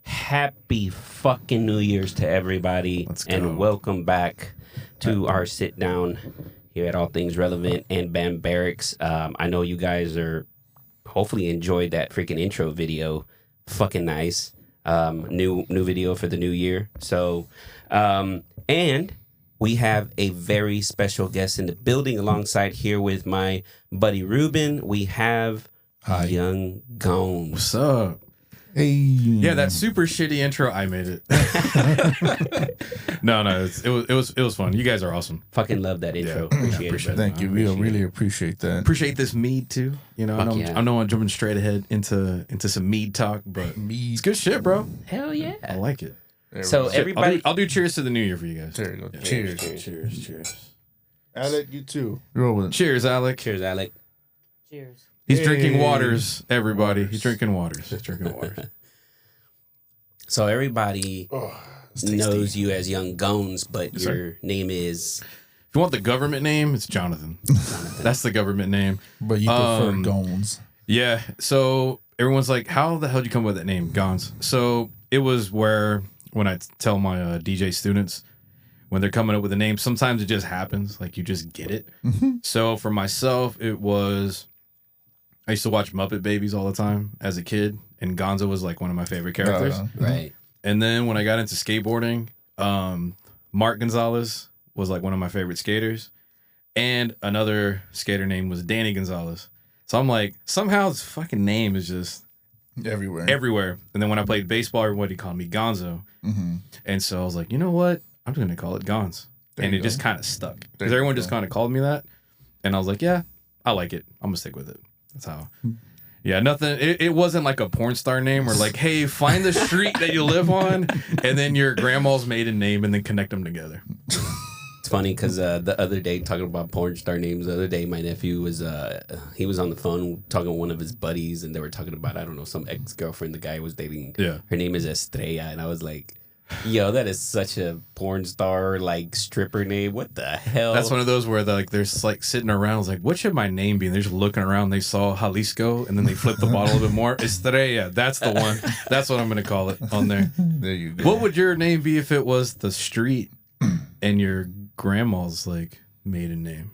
Happy fucking New Year's to everybody. Let's go. And welcome back to our sit down here at All Things Relevant and Bam Barracks. I know you guys are hopefully enjoyed that freaking intro video. Fucking nice. New video for the new year. So, and we have a very special guest in the building alongside here with my buddy Ruben. We have Young Gonz. What's up? Hey. Yeah, that super shitty intro. I made it. No, it was fun. You guys are awesome. Fucking love that intro. Yeah. Appreciate it. Appreciate Thank you. We really appreciate that. Appreciate this mead too. You know, I know I'm jumping straight ahead into some mead talk, but it's good shit, bro. Hell yeah. I like it. So everybody, I'll do cheers to the new year for you guys. There you go. Yeah. Cheers. Alec, you too. Roll with it. Cheers, Alec. cheers, Alec. Cheers. He's Hey. drinking waters, everybody. He's drinking waters. So everybody It's tasty. knows you as Young Gonz, but your name is If you want the government name, it's Jonathan. That's the government name. But you prefer Gonz. Yeah. So everyone's like, how the hell did you come up with that name, Gonz? So it was where when I tell my DJ students, when they're coming up with a name, sometimes it just happens. Like you just get it. Mm-hmm. So for myself, it was, I used to watch Muppet Babies all the time as a kid. And Gonzo was like one of my favorite characters. right. And then when I got into skateboarding, Mark Gonzales was like one of my favorite skaters. And another skater name was Danny Gonzales. So I'm like, somehow this fucking name is just everywhere. And then when I played baseball, everybody called me Gonzo. Mm-hmm. And so I was like, you know what? I'm just going to call it Gonz. There And you it go. just kind of stuck. There Because you everyone go. just kind of called me that. And I was like, yeah, I like it. I'm going to stick with it. That's how. Yeah, nothing. It wasn't like a porn star name or like, hey, find the street that you live on and then your grandma's maiden name and then connect them together. It's funny because the other day, talking about porn star names, the other day my nephew was he was on the phone talking to one of his buddies, and they were talking about, I don't know, some ex-girlfriend the guy was dating. Yeah. Her name is Estrella, and I was like, yo, that is such a porn star like stripper name. What the hell? That's one of those where they're like sitting around, it's like, what should my name be? And they're just looking around. They saw Jalisco, and then they flip the bottle a bit more. Estrella, that's the one. That's what I'm going to call it on there. There you go. What would your name be if it was the street and your grandma's like maiden name?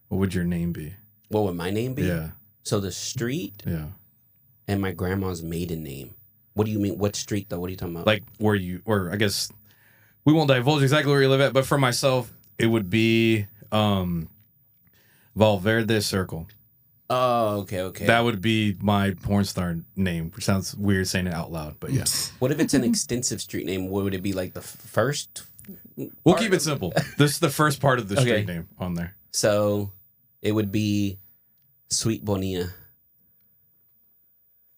What would your name be? What would my name be? Yeah, So the street yeah. and my grandma's maiden name. What do you mean? What street though? What are you talking about? Like or I guess we won't divulge exactly where you live at, but for myself, it would be Valverde Circle. Oh, okay. That would be my porn star name, which sounds weird saying it out loud, but yeah. What if it's an extensive street name? What would it be, like the first? We'll keep it simple. This is the first part of the street Okay. name on there. So it would be Sweet Bonilla.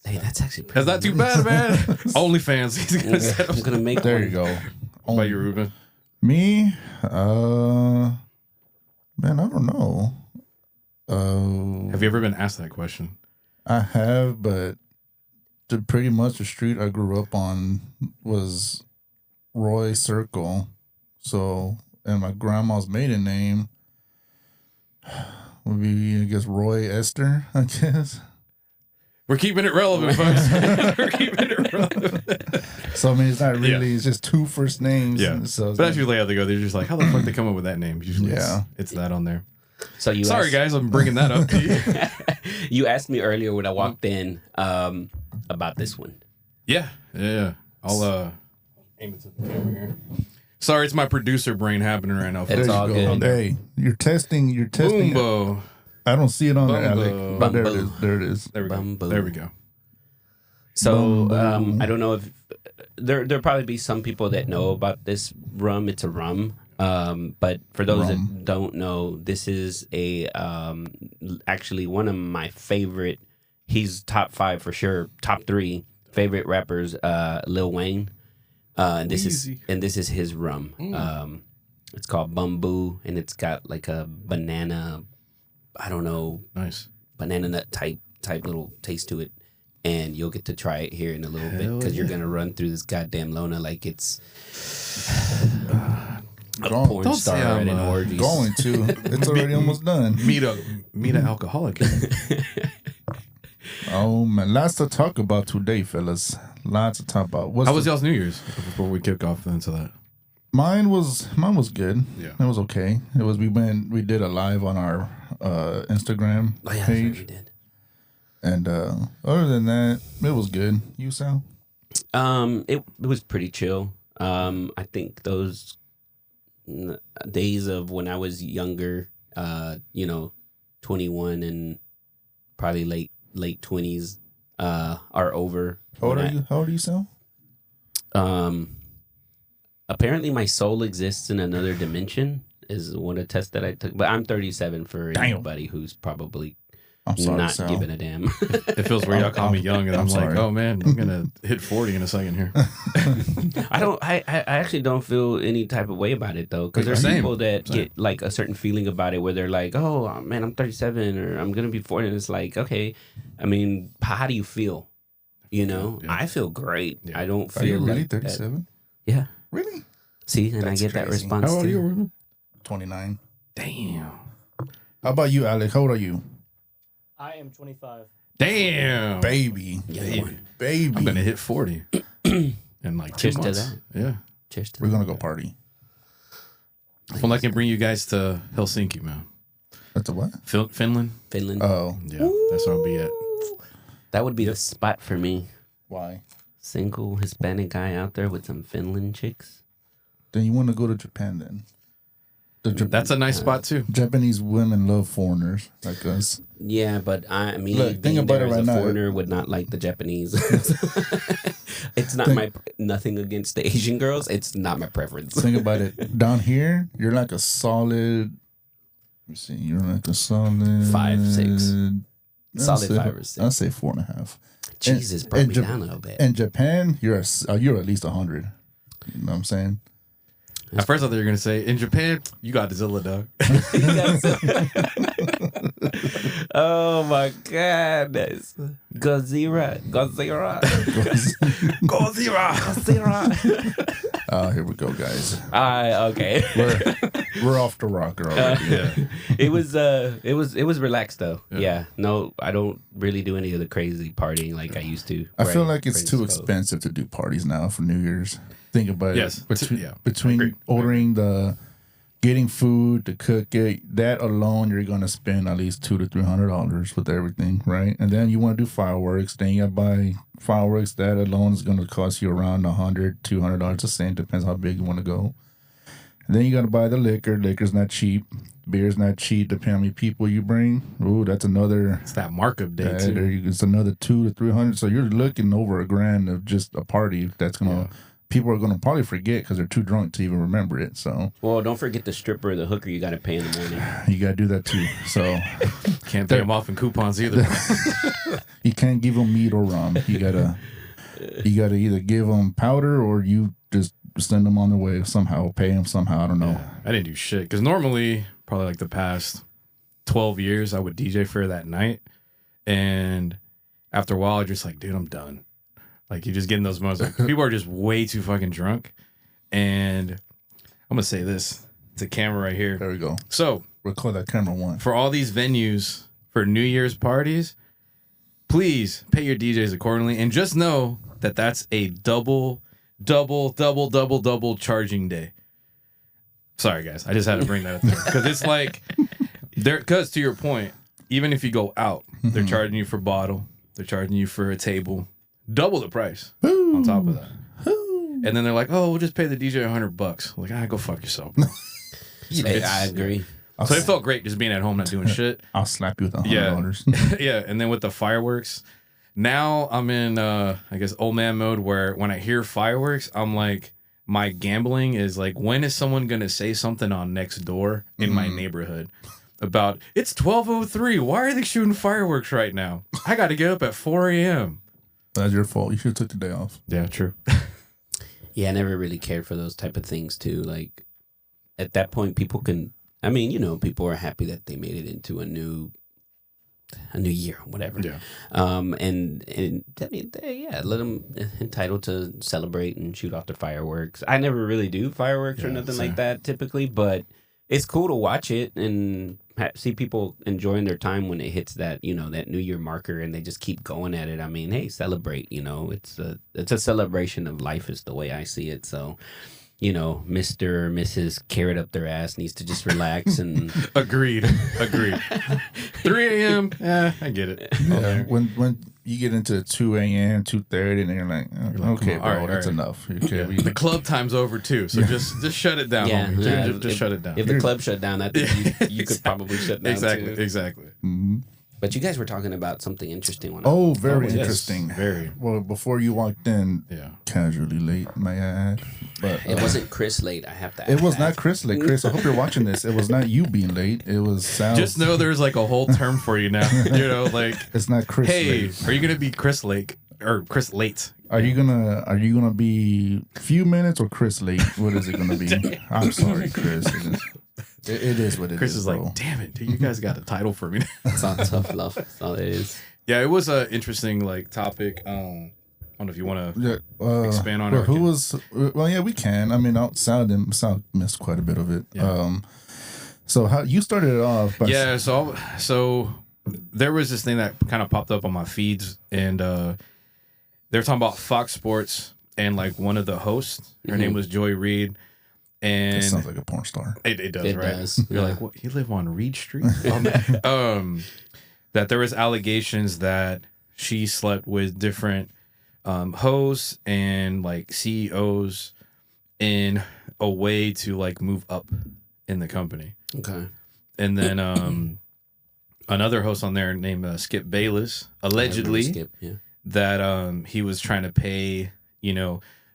Hey, that's actually pretty That's not too bad, man. OnlyFans. He's gonna set up. I'm gonna make There one. you go. By you, Ruben. Me? Man, I don't know. Have you ever been asked that question? I have, but pretty much the street I grew up on was Roy Circle. So, and my grandma's maiden name would be, I guess, Roy Esther, I guess. We're keeping it relevant, folks. We're keeping it relevant. So, I mean, it's not really, it's just two first names. Yeah. So, But that's usually how they go. They're just like, how the fuck they come up with that name? Usually it's that on there. So you Sorry, asked, guys. I'm bringing that up to you. You asked me earlier when I walked in about this one. Yeah. I'll aim it to the camera here. Sorry, it's my producer brain happening right now. It's there all you go. good. Hey, you're testing. Bumbu. I don't see it on there, Bumbu. Alec. But there it is. There it is. There we go. Bumbu. There we go. So I don't know if there'll probably be some people that know about this rum. It's a rum. But for those that don't know, this is a actually one of my favorite. He's top 5 for sure, top 3 favorite rappers. Lil Wayne. And this is his rum. It's called Bumbu, and it's got like a banana. I don't know. Nice. Banana nut type little taste to it. and you'll get to try it here in a little bit because you're gonna run through this goddamn Lona like it's a porn don't star say at I'm, an orgy. Going to. It's already almost done. Meet a alcoholic. Oh man, lots to talk about today, fellas. Lots to talk about. How was y'all's New Year's before we kick off into that? Mine was good. Yeah. It was okay. It was we did a live on our Instagram Oh yeah, page. we did. And other than that, it was good. You, Sal? It was pretty chill. I think those days of when I was younger, 21 and probably late 20s, are over. How old are you, Sal? Apparently my soul exists in another dimension is one of the tests that I took. But I'm 37 for anybody who's probably I'm sorry, not Sal. giving a damn. It feels weird. Y'all call me young, and I'm like, sorry. oh man, I'm gonna hit 40 in a second here. I actually don't feel any type of way about it though, because there's Same. people that get like a certain feeling about it where they're like, oh man, I'm 37 or I'm gonna be 40, and it's like, okay, I mean, how do you feel? You know, Yeah. I feel great. Yeah. I don't Are you feel really like that. 37? Yeah. Really? See, and That's I get that crazy. response How old are you, too. Ruben? 29. Damn. How about you, Alex? How old are you? I am 25. Damn. Baby. Baby. I'm gonna hit 40 in like 2 Cheers to months. that. Yeah. Cheers to We're that. going to go party. Well, I can bring you guys to Helsinki, man. That's a what? Finland. Finland. Oh. Yeah, that's where I'll be at. That would be the spot for me. Why? Single Hispanic guy out there with some Finland chicks. Then you want to go to Japan then. That's a nice spot too. Japanese women love foreigners like us. Yeah, but me Look, think being about there it as right a now. foreigner would not like the Japanese. It's not nothing against the Asian girls. It's not my preference. Think about it. Down here, you're like a solid. Let me see. You're like a solid 5, 6. I'll Solid say- 5 or 6. I'll say 4.5. Jesus in brought me Jap- down a little bit. In Japan, you're at least 100. You know what I'm saying? At first, I thought you were gonna say in Japan, you got Zilla, dog. Oh my goodness. Godzilla. Oh, here we go, guys. Okay. We're off the rocker already. Yeah. It was relaxed though. Yeah. No, I don't really do any of the crazy partying like I used to. I feel like it's Friends too go. expensive to do parties now for New Year's. Think about Yes. it. Between, Yeah. between Agreed. ordering getting food to cook it, that alone you're gonna spend at least $200 to $300 with everything, right? And then you want to do fireworks. Then you gotta buy fireworks. That alone is gonna cost you around $100 to $200 a cent. Depends how big you want to go. And then you gotta buy the liquor. Liquor's not cheap. Beer's not cheap. Depending on how many people you bring. Ooh, that's another. It's that markup day too. It's another $200 to $300. So you're looking over $1,000 of just a party. That's gonna people are gonna probably forget because they're too drunk to even remember it. So Well, don't forget the stripper or the hooker you got to pay in the morning. you gotta do that too. So Can't pay them off in coupons either. you can't give them meat or rum. You gotta either give them powder or you just send them on their way somehow. Pay them somehow. I don't know. I didn't do shit because normally, probably like the past 12 years, I would DJ for that night, and after a while, I'm just like, dude, I'm done. Like you just get in those moments. Like, people are just way too fucking drunk, and I'm gonna say this to camera right here. There we go. So Record that camera one. for all these venues for New Year's parties, please pay your DJs accordingly, and just know that that's a double charging day. Sorry, guys, I just had to bring that up there because it's like because to your point, even if you go out, they're charging you for bottle, they're charging you for a table, double the price on top of that. And then they're like, "Oh, we'll just pay the DJ $100." Like, go fuck yourself. Hey, I agree. So it felt great just being at home, not doing shit. I'll slap you with $100. Yeah, and then with the fireworks, now I'm in, I guess, old man mode where when I hear fireworks, I'm like, my gambling is like, when is someone going to say something on next door in my neighborhood about, it's 12:03, why are they shooting fireworks right now? I got to get up at 4 a.m. That's your fault. You should have took the day off. Yeah, true. Yeah, I never really cared for those type of things too. Like at that point, people are happy that they made it into a new a new year, whatever. Yeah. And I mean, let them entitled to celebrate and shoot off the fireworks. I never really do fireworks or nothing like that typically, but it's cool to watch it and see people enjoying their time when it hits that, that New Year marker, and they just keep going at it. I mean, hey, celebrate. It's a celebration of life, is the way I see it. So, Mr. or Mrs. Carrot up their ass needs to just relax and Agreed. 3 a.m. Yeah, I get it. Yeah, when you get into 2 a.m., 2:30, and you're like, okay, on, bro, all right, that's all right. enough. Okay, The club time's over too, so just shut it down. homie. Just if, shut it down. If the club shut down, I think you could probably shut down too. Exactly. But you guys were talking about something interesting. Oh, very yes, interesting. very. Well, before you walked in, Yeah. casually late, may I add. But It wasn't Chris late. I have to. it was not Chris late. Chris, I hope you're watching this. It was not you being late. It was Sal. Just know there's like a whole term for you now. Like, it's not Chris hey, late. are you gonna be Chris Lake or Chris Late? Are you gonna be few minutes or Chris late? What is it gonna be? I'm sorry, Chris. It is what it is. Chris is bro. like, damn it, dude, you guys got a title for me. It's all tough love. That's all it is. Yeah, it was an interesting topic. I don't know if you want to expand on it. Who was? Well, yeah, we can. I mean, Sal missed quite a bit of it. Yeah. So how you started it off? By Yeah, so there was this thing that kind of popped up on my feeds, and they were talking about Fox Sports, and like one of the hosts, her name was Joy Reid, and It sounds like a porn star. it does, It right? does. You're like, what? You live on Reed Street? That there was allegations that she slept with different hosts and like CEOs in a way to like move up in the company. Okay. And then another host on there named Skip Bayless allegedly Skip, yeah. that he was trying to pay,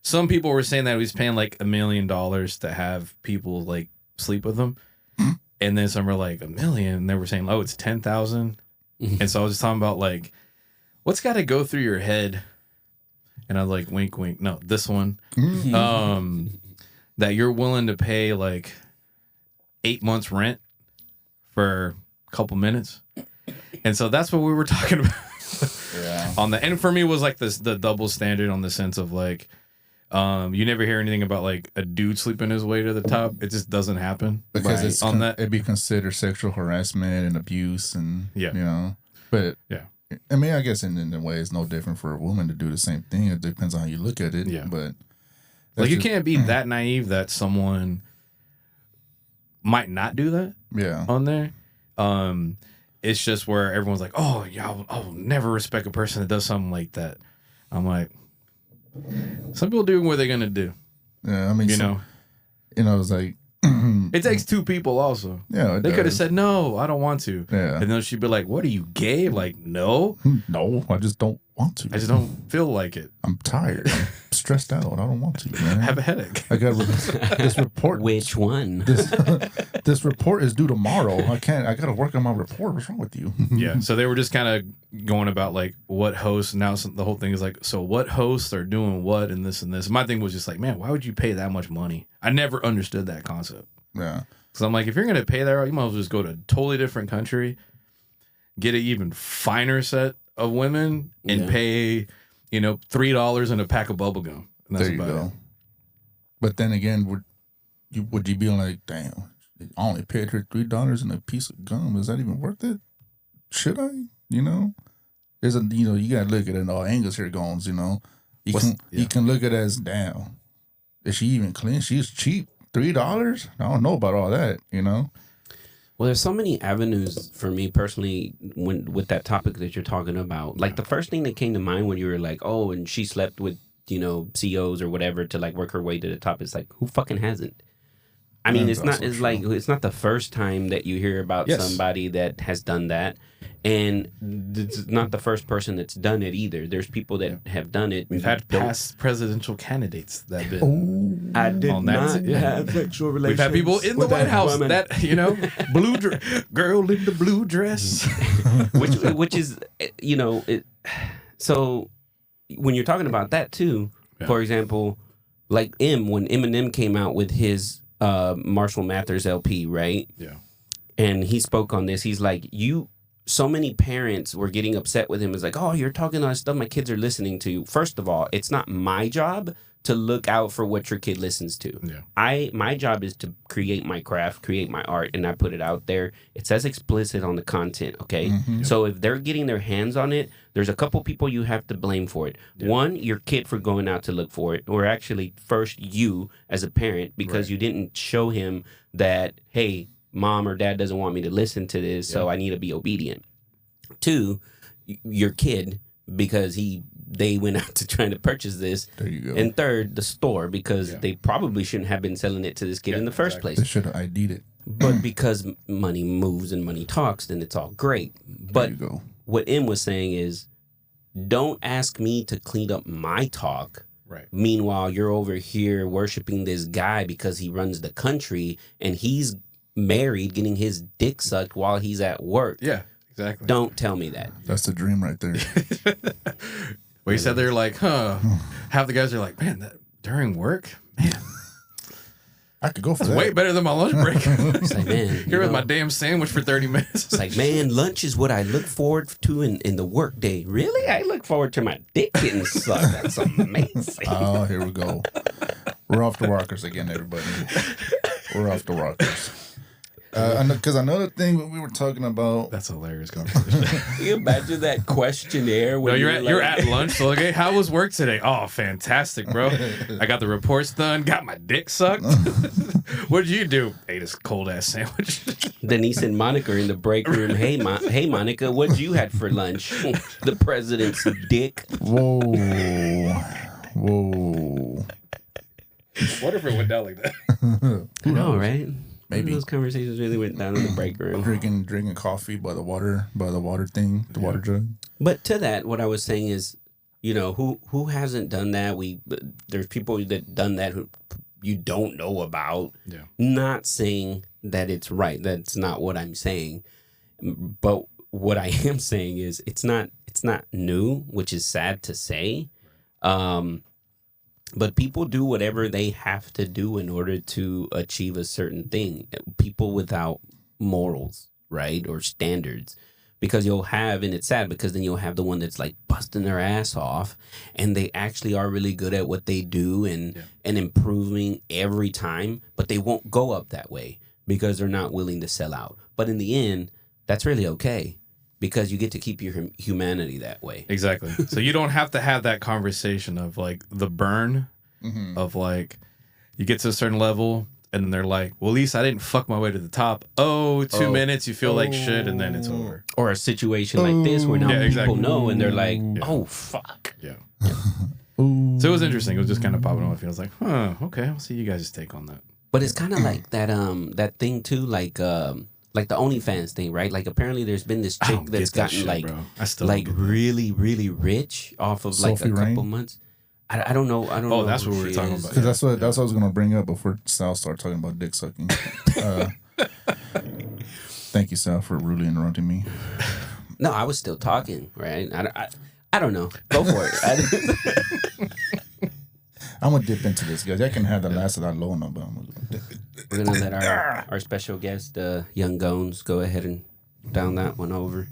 some people were saying that he was paying like $1 million to have people like sleep with him. And then some were like $1 million, and they were saying, oh, it's 10,000. And so I was just talking about like, what's got to go through your head? And I was like, wink, wink. No, this one, that you're willing to pay like 8 months rent for a couple minutes. And so that's what we were talking about. Yeah. On the, and for me it was like the double standard on the sense of like, you never hear anything about like a dude sleeping his way to the top. It just doesn't happen. Because Right. it's On that- it'd be considered sexual harassment and abuse, and But Yeah. I mean, I guess in a way, it's no different for a woman to do the same thing. It depends on how you look at it. Yeah. But Like you just- can't be that naive that someone might not do that Yeah. on there. It's just where everyone's like, oh yeah, I'll never respect a person that does something like that. I'm like, some people do what they're gonna do. Yeah. I mean, it's like, It takes two people also. yeah, They could have said no, I don't want to. Yeah. And then she'd be like, what are you, gay? Like, no, no, I just don't want to. I just don't feel like it. I'm tired. I'm stressed out. I don't want to, man. I have a headache. I got this report. Which one? This report is due tomorrow. I got to work on my report. What's wrong with you? Yeah. So they were just kind of going about like what hosts. Now the whole thing is like, so what hosts are doing what and this and this. My thing was just like, man, why would you pay that much money? I never understood that concept. Yeah. Because I'm like, if you're going to pay that, you might as well just go to a totally different country, get an even finer set of women, and pay, $3 and a pack of bubble gum. And that's There you about go. it. But then again, would you be like, damn, I only paid her $3 and a piece of gum. Is that even worth it? Should I? There's you gotta look at it in all angles here, Gones. You can look at it as, damn, is she even clean? She's cheap. $3? I don't know about all that. Well, there's so many avenues for me personally with that topic that you're talking about. Like the first thing that came to mind when you were like, oh, and she slept with, CEOs or whatever to like work her way to the top. It's like, who fucking hasn't? I mean, That's also it's not the first time that you hear about Yes. somebody that has done that. And it's not the first person that's done it either. There's people that have done it. We've had Don't- past presidential candidates that have been. Oh, I did on that not tip, yeah. have sexual relations. We've had people in the with White that House woman. that, blue girl in the blue dress. which is so when you're talking about that too, for example, like when Eminem came out with his Marshall Mathers LP, right? Yeah. And he spoke on this. He's like, so many parents were getting upset with him. It's like, oh, you're talking all this stuff my kids are listening to. First of all, it's not my job to look out for what your kid listens to. Yeah. My job is to create my craft, create my art, and I put it out there. It says explicit on the content, okay? So if they're getting their hands on it, there's a couple people you have to blame for it. Yeah. One, your kid for going out to look for it, or actually first you as a parent, because you didn't show him that, hey, mom or dad doesn't want me to listen to this, so I need to be obedient. Two, your kid, because they went out to trying to purchase this. There you go. And third, the store, because they probably shouldn't have been selling it to this kid in the first place. They should have ID'd it. But because money moves and money talks, then it's all great. But there you go. What M was saying is, don't ask me to clean up my talk. Right. Meanwhile, you're over here worshiping this guy because he runs the country and he's married, getting his dick sucked while he's at work. Yeah, exactly. Don't tell me that. That's the dream right there. Well, you said they're like, half the guys are like, man, that during work, man, I could go for that's that. way better than my lunch break. It's like, man, Here with my damn sandwich for 30 minutes. It's like, man, lunch is what I look forward to in the work day. Really? I look forward to my dick getting sucked. That's amazing. Oh, here we go. We're off the rockers again, everybody. We're off the rockers. Because another thing we were talking about. That's a hilarious conversation. Can you imagine that questionnaire? When No, you're at lunch. So like, hey, how was work today? Oh, fantastic, bro. I got the reports done. Got my dick sucked. What did you do? Ate a cold ass sandwich. Denise and Monica are in the break room. Hey, Monica, what'd you had for lunch? The president's dick. Whoa. What if it went down like that? I know, right? Maybe those conversations really went down in the break room. Drinking coffee by the water thing, the water jug. But to that, what I was saying is, who hasn't done that? There's people that done that who you don't know about. Yeah. Not saying that it's right. That's not what I'm saying. But what I am saying is it's not new, which is sad to say. But people do whatever they have to do in order to achieve a certain thing. People without morals, right? Or standards. Because you'll have, and it's sad because then you'll have the one that's like busting their ass off and they actually are really good at what they do and improving every time, but they won't go up that way because they're not willing to sell out. But in the end, that's really okay. Because you get to keep your humanity that way. Exactly. So you don't have to have that conversation of like the burn of like you get to a certain level and then they're like, well, at least I didn't fuck my way to the top. 2 minutes, you feel like shit and then it's over. Or a situation like this where now people know and they're like, oh, fuck. Yeah. So it was interesting. It was just kind of popping off. I was like, okay, I'll see you guys' take on that. But it's kind of like that thing too, like the OnlyFans thing, right? Like apparently there's been this chick that's gotten really, really rich off of like Sophie a couple Rain? months. I don't know. I don't know. Oh, that's who what we were she talking is. about. Because that's what I was going to bring up before Sal started talking about dick sucking. Thank you, Sal, for rudely interrupting me. No, I was still talking, right? I don't know. Go for it. I'm going to dip into this, guys. I can have the last of that low number. We're going to let our special guest, Young Gones, go ahead and down that one over.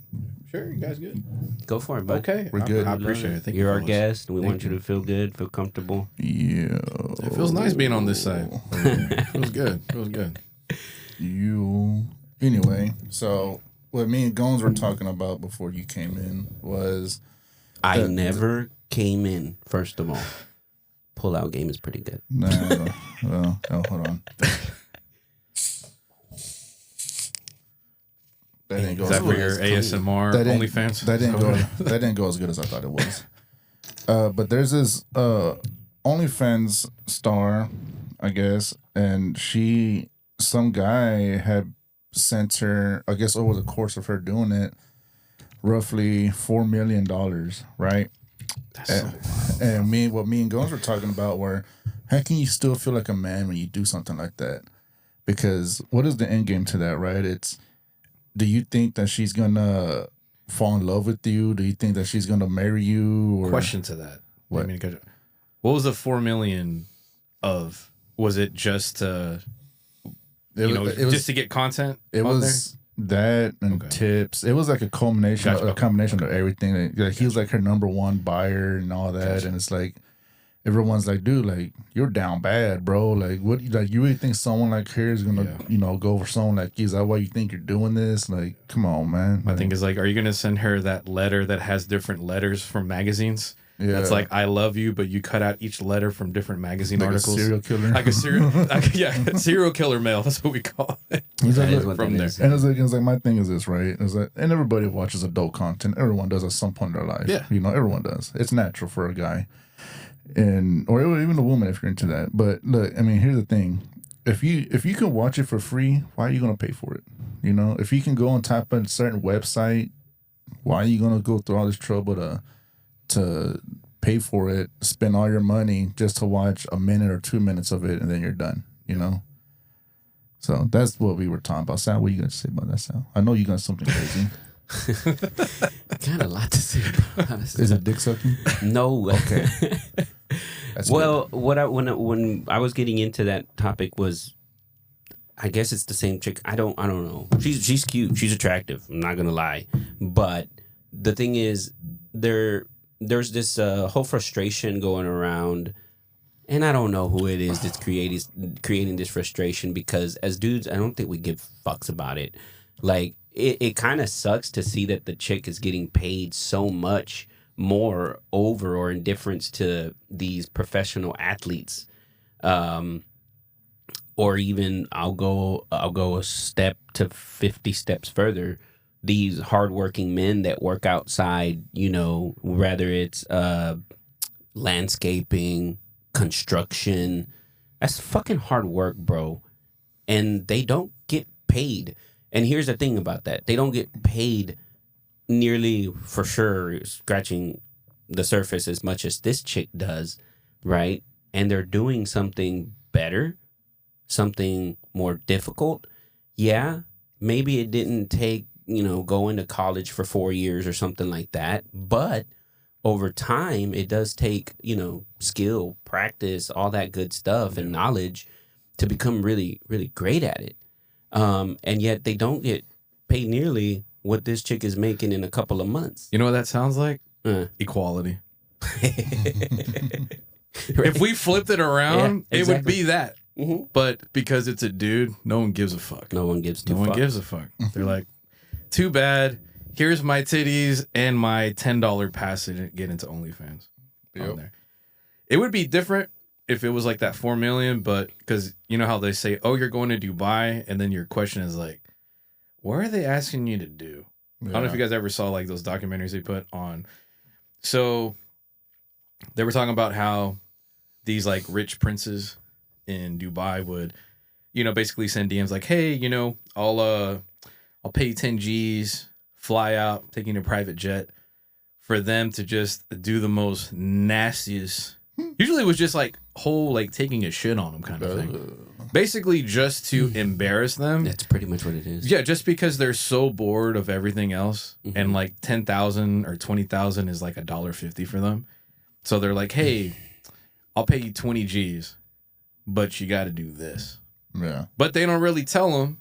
Sure, you guys good? Go for it, bud. Okay. We're good. I appreciate it. Thank You're you, our fellas. guest, and we Thank want you to feel good, feel comfortable. Yeah. It feels nice being on this side. It feels good. It feels good. Anyway, so what me and Gones were talking about before you came in was... I never came in, first of all. Pull-out game is pretty good. Nah, well, hold on. That didn't go Is as that for good. your ASMR That didn't- OnlyFans? That didn't go as good as I thought it was. But there's this OnlyFans star, I guess, and some guy had sent her, I guess over the course of her doing it, roughly $4 million, right? And what me and Gomes were talking about were, how can you still feel like a man when you do something like that? Because what is the end game to that, right? It's, do you think that she's gonna fall in love with you? Do you think that she's gonna marry you? Or Question to that. What? What was the $4 million of? Was it just to, it was just to get content? it on was That and tips. It was like a combination of everything. Like he was like her number one buyer and all that. And it's like everyone's like, dude, like you're down bad, bro. Like what? Like you really think someone like her is gonna, go for someone like you? Is that why you think you're doing this? Like, come on, man. My thing is like, are you gonna send her that letter that has different letters from magazines? Yeah, it's like I love you, but you cut out each letter from different magazine articles. A serial killer, like a serial killer mail. That's what we call it. From there, and it's like my thing is this, right? It's like, and everybody watches adult content. Everyone does at some point in their life. Yeah, everyone does. It's natural for a guy, or even a woman if you're into that. But look, I mean, here's the thing: if you can watch it for free, why are you gonna pay for it? If you can go and type in a certain website, why are you gonna go through all this trouble to pay for it, spend all your money just to watch a minute or 2 minutes of it, and then you're done, So that's what we were talking about. Sal, what are you going to say about that, Sal? I know you got something crazy. Got a lot to say about it. Is it dick sucking? No. Okay. Well, when I was getting into that topic was, I guess it's the same chick. I don't know. She's cute. She's attractive. I'm not going to lie. But the thing is, there's this whole frustration going around, and I don't know who it is that's creating this frustration, because as dudes, I don't think we give fucks about it. Like, it kind of sucks to see that the chick is getting paid so much more over or in difference to these professional athletes. Or even I'll go a step to 50 steps further. These hardworking men that work outside, whether it's landscaping, construction, that's fucking hard work, bro. And they don't get paid. And here's the thing about that. They don't get paid nearly, for sure, scratching the surface as much as this chick does, right? And they're doing something better, something more difficult. Yeah, maybe it didn't take going to college for 4 years or something like that. But over time, it does take, skill, practice, all that good stuff and knowledge to become really, really great at it. And yet they don't get paid nearly what this chick is making in a couple of months. You know what that sounds like? Equality. If we flipped it around, it would be that. Mm-hmm. But because it's a dude, no one gives a fuck. No one gives No one gives a fuck. They're like, too bad. Here's my titties and my $10 pass to get into OnlyFans. On there. It would be different if it was like that 4 million, but because you know how they say, oh, you're going to Dubai, and then your question is like, what are they asking you to do? Yeah. I don't know if you guys ever saw like those documentaries they put on. So they were talking about how these like rich princes in Dubai would, basically send DMs like, hey, I'll pay you 10 G's, fly out, taking a private jet, for them to just do the most nastiest. Usually it was just like whole like taking a shit on them kind of thing. Basically just to embarrass them. That's pretty much what it is. Yeah, just because they're so bored of everything else, and like 10,000 or 20,000 is like $1.50 for them. So they're like, hey, I'll pay you 20 G's, but you got to do this. Yeah. But they don't really tell them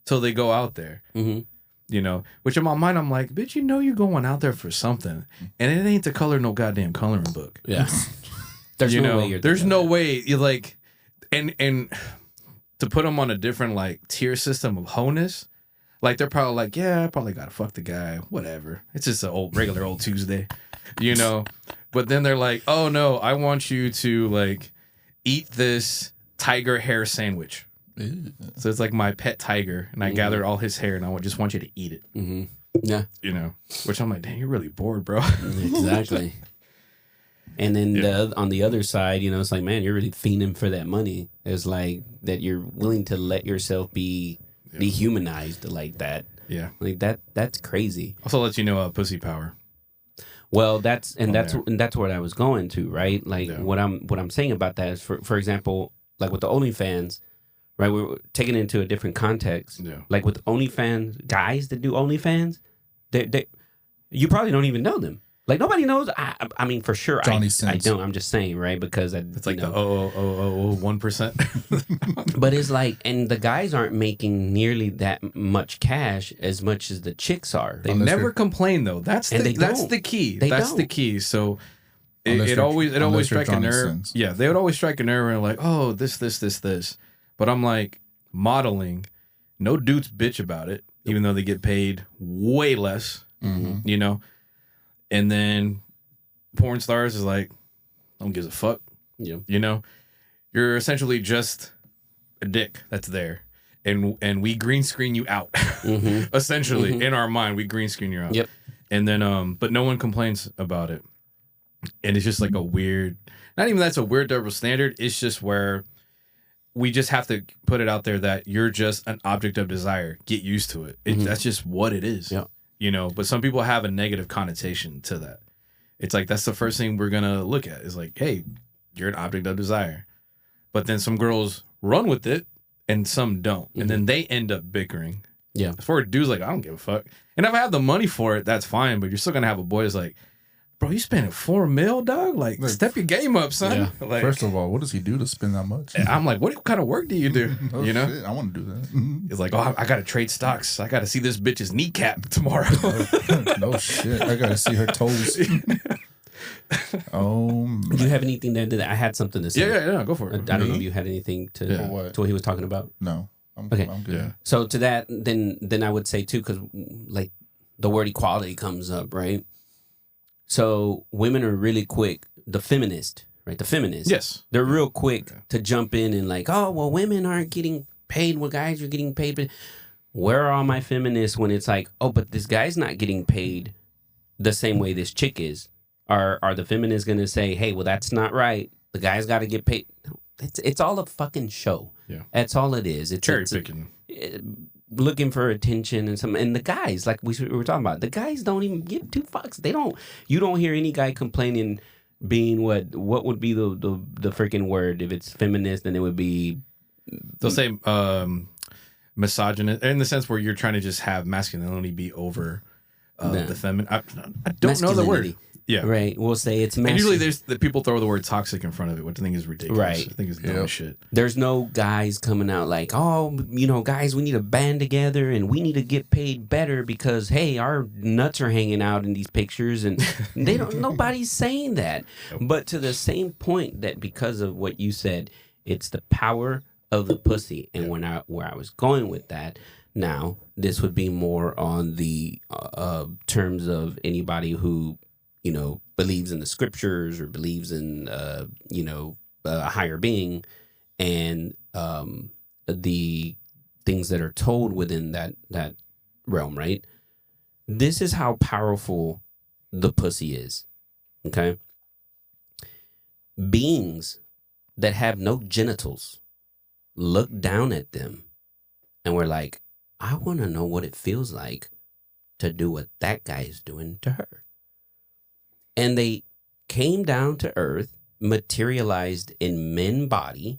till they go out there. Mm-hmm. Which in my mind, I'm like, bitch, you're going out there for something. And it ain't to color no goddamn coloring book. Yeah. There's no way you're like, and to put them on a different like tier system of wholeness, like they're probably like, yeah, I probably got to fuck the guy, whatever. It's just a regular old Tuesday, But then they're like, oh no, I want you to like eat this tiger hair sandwich. Ew. So it's like my pet tiger, and I gathered all his hair, and I just want you to eat it. Mm-hmm. Yeah. Which I'm like, dang, you're really bored, bro. Exactly. And then on the other side, it's like, man, you're really fiending for that money. It's like that you're willing to let yourself be dehumanized like that. Yeah. Like that's crazy. Also let you know pussy power. Well, that's what I was going to, right? Like what I'm saying about that is for example, like with the OnlyFans, right? We're taking it into a different context. Yeah. Like with OnlyFans, guys that do OnlyFans, they you probably don't even know them. Like nobody knows. I mean, for sure, Johnny I Sins. don't. I'm just saying, right? Because It's like the 1%. But it's like, and the guys aren't making nearly that much cash as much as the chicks are. They never complain though. That's the key. That's the key. So it always strike a nerve. Sins. Yeah, they would always strike a nerve and like, oh, this. But I'm like, modeling, no dudes bitch about it, even though they get paid way less. You know. And then porn stars is like, don't give a fuck. Yeah. You know, you're essentially just a dick that's there. And we green screen you out. Essentially, in our mind, we green screen you out. Yep. And then, but no one complains about it. And it's just like a weird, not even that's a weird double standard. It's just where we just have to put it out there that you're just an object of desire. Get used to it. That's just what it is. Yeah. You know, but some people have a negative connotation to that. It's like, that's the first thing we're going to look at is like, hey, you're an object of desire. But then some girls run with it and some don't. And then they end up bickering. Yeah. As far as dudes, like, I don't give a fuck. And if I have the money for it, that's fine. But you're still going to have a boy that's like, bro, you spending $4 million, dog? Like, step your game up, son. Yeah. Like, First of all, what does he do to spend that much? I'm like, what kind of work do you do? Oh, you know? shit, I want to do that. It's like, oh, I got to trade stocks. I got to see this bitch's kneecap tomorrow. No shit. I gotta see her toes. Oh, Do you have anything to that? I had something to say. Yeah, go for it. I don't know if you had anything to what? what he was talking about. no. I'm Okay. good. Yeah. So to that, then I would say too, because like the word equality comes up, right? So women are really quick. The feminist, right? The feminists. Yes. They're real quick to jump in and like, oh, well, women aren't getting paid what guys are getting paid. But where are all my feminists when it's like, oh, but this guy's not getting paid the same way this chick is? Are the feminists going to say, hey, well, that's not right. The guy's got to get paid. No, it's all a fucking show. Yeah. That's all it is. It's Cherry picking. Looking for attention and the guys, like we were talking about, the guys don't even give 2 fucks. You don't hear any guy complaining being what would be the freaking word if it's feminist, then it would be They'll say misogynist in the sense where you're trying to just have masculinity be over the feminine. I don't know the word. Yeah. Right. We'll say it's And masculine. usually there's the people throw the word toxic in front of it, which I think is ridiculous. Right. I think it's dumb as shit. There's no guys coming out like, oh, guys, we need to band together and we need to get paid better because, hey, our nuts are hanging out in these pictures. And nobody's saying that. But to the same point that because of what you said, it's the power of the pussy. And where I was going with that, now, this would be more on the terms of anybody who, believes in the scriptures or believes in, a higher being and the things that are told within that realm, right? This is how powerful the pussy is, okay? Beings that have no genitals look down at them and we're like, I want to know what it feels like to do what that guy is doing to her. And they came down to earth, materialized in men body,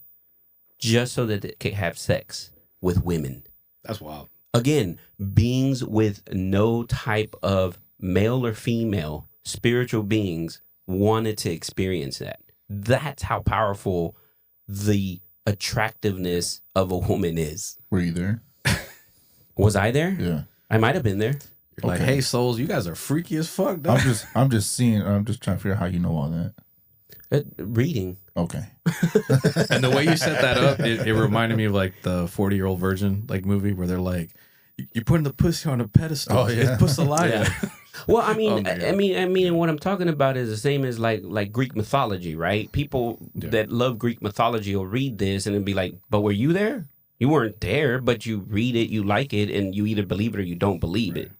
just so that they could have sex with women. That's wild. Again, beings with no type of male or female spiritual beings wanted to experience that. That's how powerful the attractiveness of a woman is. Were you there? Was I there? Yeah. I might have been there. You're like, hey, souls, you guys are freaky as fuck, dog. I'm just trying to figure out how you know all that. Reading. Okay. And the way you set that up, it reminded me of like the 40-Year-Old Virgin like movie where they're like, you're putting the pussy on a pedestal. Oh, yeah. It's Pussalaya. Yeah. Well, I mean, Oh, I mean, what I'm talking about is the same as like Greek mythology, right? People that love Greek mythology will read this and it'll be like, but were you there? You weren't there, but you read it, you like it, and you either believe it or you don't believe it.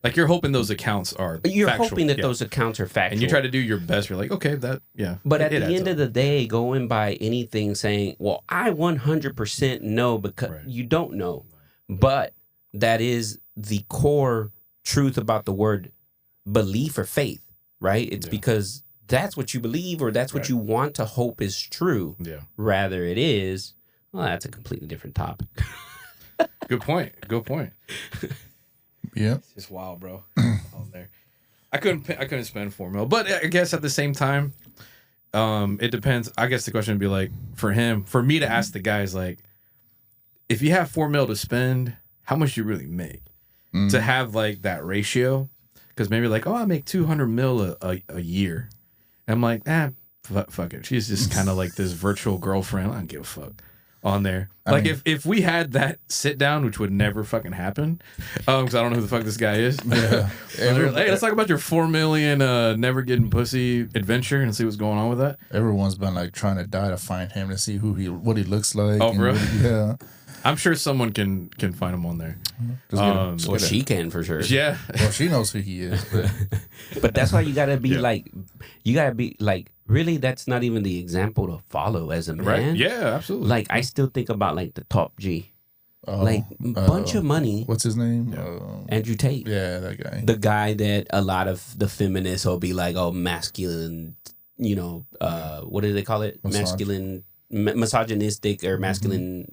Like you're hoping those accounts are You're factual. hoping that those accounts are factual. And you try to do your best. You're like, okay, that, yeah. But at the end of the day, going by anything saying, well, I 100% know because you don't know. But that is the core truth about the word belief or faith, right? It's because that's what you believe or that's what you want to hope is true. Yeah. Rather it is, well, that's a completely different topic. Good point. Yeah. It's just wild, bro. On there. I couldn't spend $4 million, but I guess at the same time, it depends. I guess the question would be like for me to ask the guys like, if you have $4 million to spend, how much do you really make? To have like that ratio, because maybe like, oh, I make $200 million a year. And I'm like, fuck it. She's just kind of like this virtual girlfriend. I don't give a fuck on there. Like if we had that sit down, which would never fucking happen, because I don't know who the fuck this guy is. Yeah. Hey, let's talk about your $4 million never getting pussy adventure and see what's going on with that. Everyone's been like trying to die to find him to see what he looks like. Oh, bro. Yeah. I'm sure someone can find him on there. Well, she can for sure. Yeah. Well, she knows who he is. But that's why you gotta be like, really, that's not even the example to follow as a man. Right? Yeah, absolutely. Like, I still think about like the top G. Like, bunch of money. What's his name? Andrew Tate. Yeah, that guy. The guy that a lot of the feminists will be like, oh, masculine, what do they call it? Masculine, misogynistic or masculine,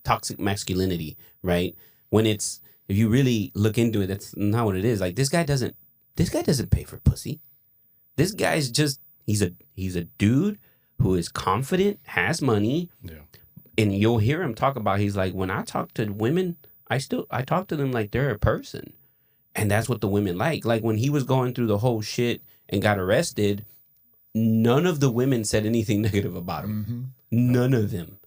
toxic masculinity, right? When if you really look into it, that's not what it is. Like, this guy doesn't pay for pussy. This guy's just, he's a dude who is confident, has money. Yeah. And you'll hear him talk about, he's like, when I talk to women, I talk to them like they're a person. And that's what the women like. Like when he was going through the whole shit and got arrested, none of the women said anything negative about him. Mm-hmm. None of them.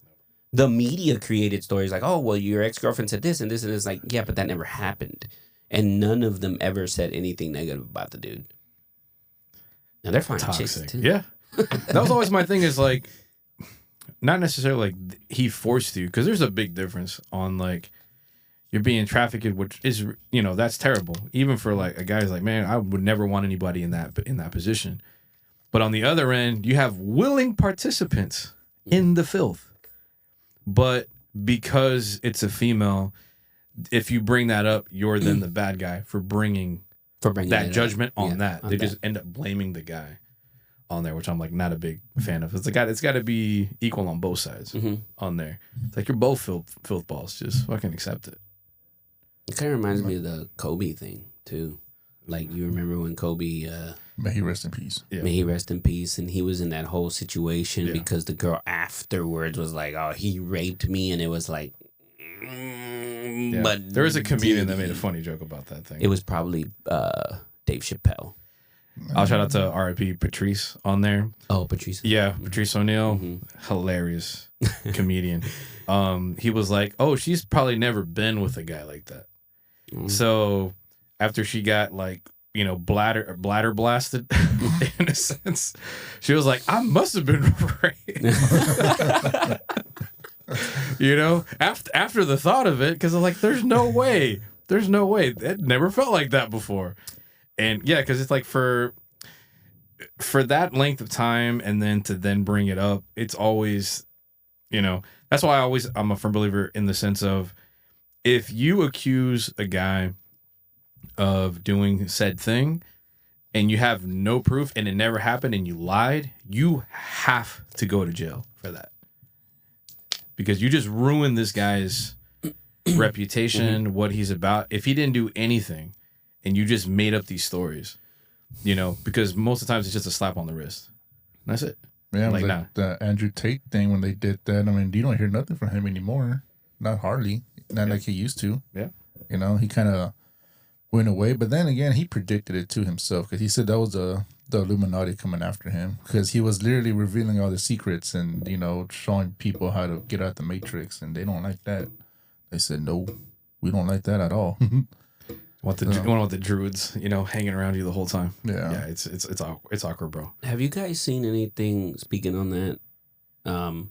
The media created stories like, oh, well, your ex-girlfriend said this and this and this. Like, yeah, but that never happened. And none of them ever said anything negative about the dude. Now they're fine chicks too. Yeah. That was always my thing is like, not necessarily like he forced you, because there's a big difference on like you're being trafficked, which is, that's terrible. Even for like a guy who's like, man, I would never want anybody in that position. But on the other end, you have willing participants in the filth. But because it's a female, if you bring that up, you're then the bad guy for bringing that judgment on that. They just end up blaming the guy on there, which I'm like not a big fan of. It's got to be equal on both sides on there. It's like you're both filth balls. Just fucking accept it. It kind of reminds me of the Kobe thing too. Like you remember when Kobe, may he rest in peace. Yeah. May he rest in peace, and he was in that whole situation because the girl afterwards was like, "Oh, he raped me," and it was like, but there was a comedian that made a funny joke about that thing. It was probably Dave Chappelle. I'll shout out to R.I.P. Patrice on there. Oh, Patrice. Yeah, Patrice O'Neal. Hilarious comedian. He was like, oh, she's probably never been with a guy like that. So after she got like, bladder blasted in a sense, she was like, I must have been raped. After the thought of it, because I'm like, there's no way. It never felt like that before. And yeah, because it's like for that length of time and then to then bring it up, it's always, that's why I'm a firm believer in the sense of if you accuse a guy of doing said thing and you have no proof and it never happened and you lied, you have to go to jail for that. Because you just ruined this guy's reputation, what he's about. If he didn't do anything, and you just made up these stories, because most of the times it's just a slap on the wrist. And that's it. Yeah, like the Andrew Tate thing when they did that. I mean, you don't hear nothing from him anymore. Not hardly. Not like he used to. Yeah. He kind of went away. But then again, he predicted it to himself because he said that was the Illuminati coming after him because he was literally revealing all the secrets and, showing people how to get out the Matrix. And they don't like that. They said, no, we don't like that at all. Want the druids, hanging around you the whole time. Yeah, it's awkward, bro. Have you guys seen anything speaking on that? And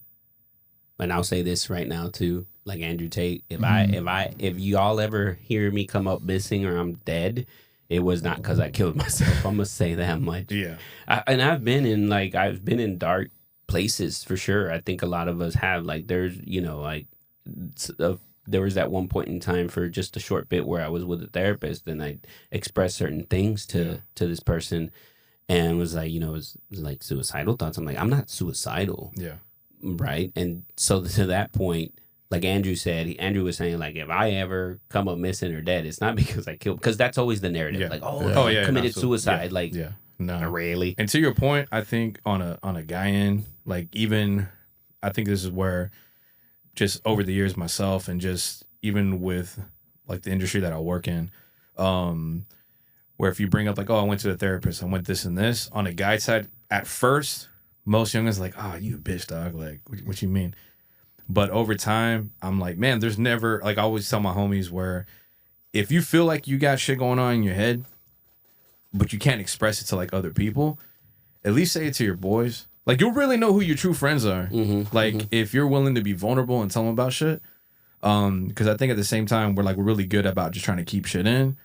I'll say this right now too, like Andrew Tate. If y'all ever hear me come up missing or I'm dead, it was not because I killed myself. I'm gonna say that much. Yeah. I've been in dark places for sure. I think a lot of us have. Like there's there was that one point in time for just a short bit where I was with a therapist and I expressed certain things to this person and was like, it was like suicidal thoughts. I'm like, I'm not suicidal. Yeah. Right. And so to that point, like Andrew said, Andrew was saying, like, if I ever come up missing or dead, it's not because I killed, because that's always the narrative. Yeah. Like, committed suicide. Like, no, really. And to your point, I think on a guy end, like even, I think this is where just over the years myself and just even with like the industry that I work in, where if you bring up like, oh, I went to the therapist, I went this and this, on a guy side, at first, most youngins like, oh, you a bitch, dog. Like, what you mean? But over time, I'm like, man, there's never, like I always tell my homies where if you feel like you got shit going on in your head, but you can't express it to like other people, at least say it to your boys. Like, you'll really know who your true friends are. Like, if you're willing to be vulnerable and tell them about shit. Because I think at the same time, we're really good about just trying to keep shit in.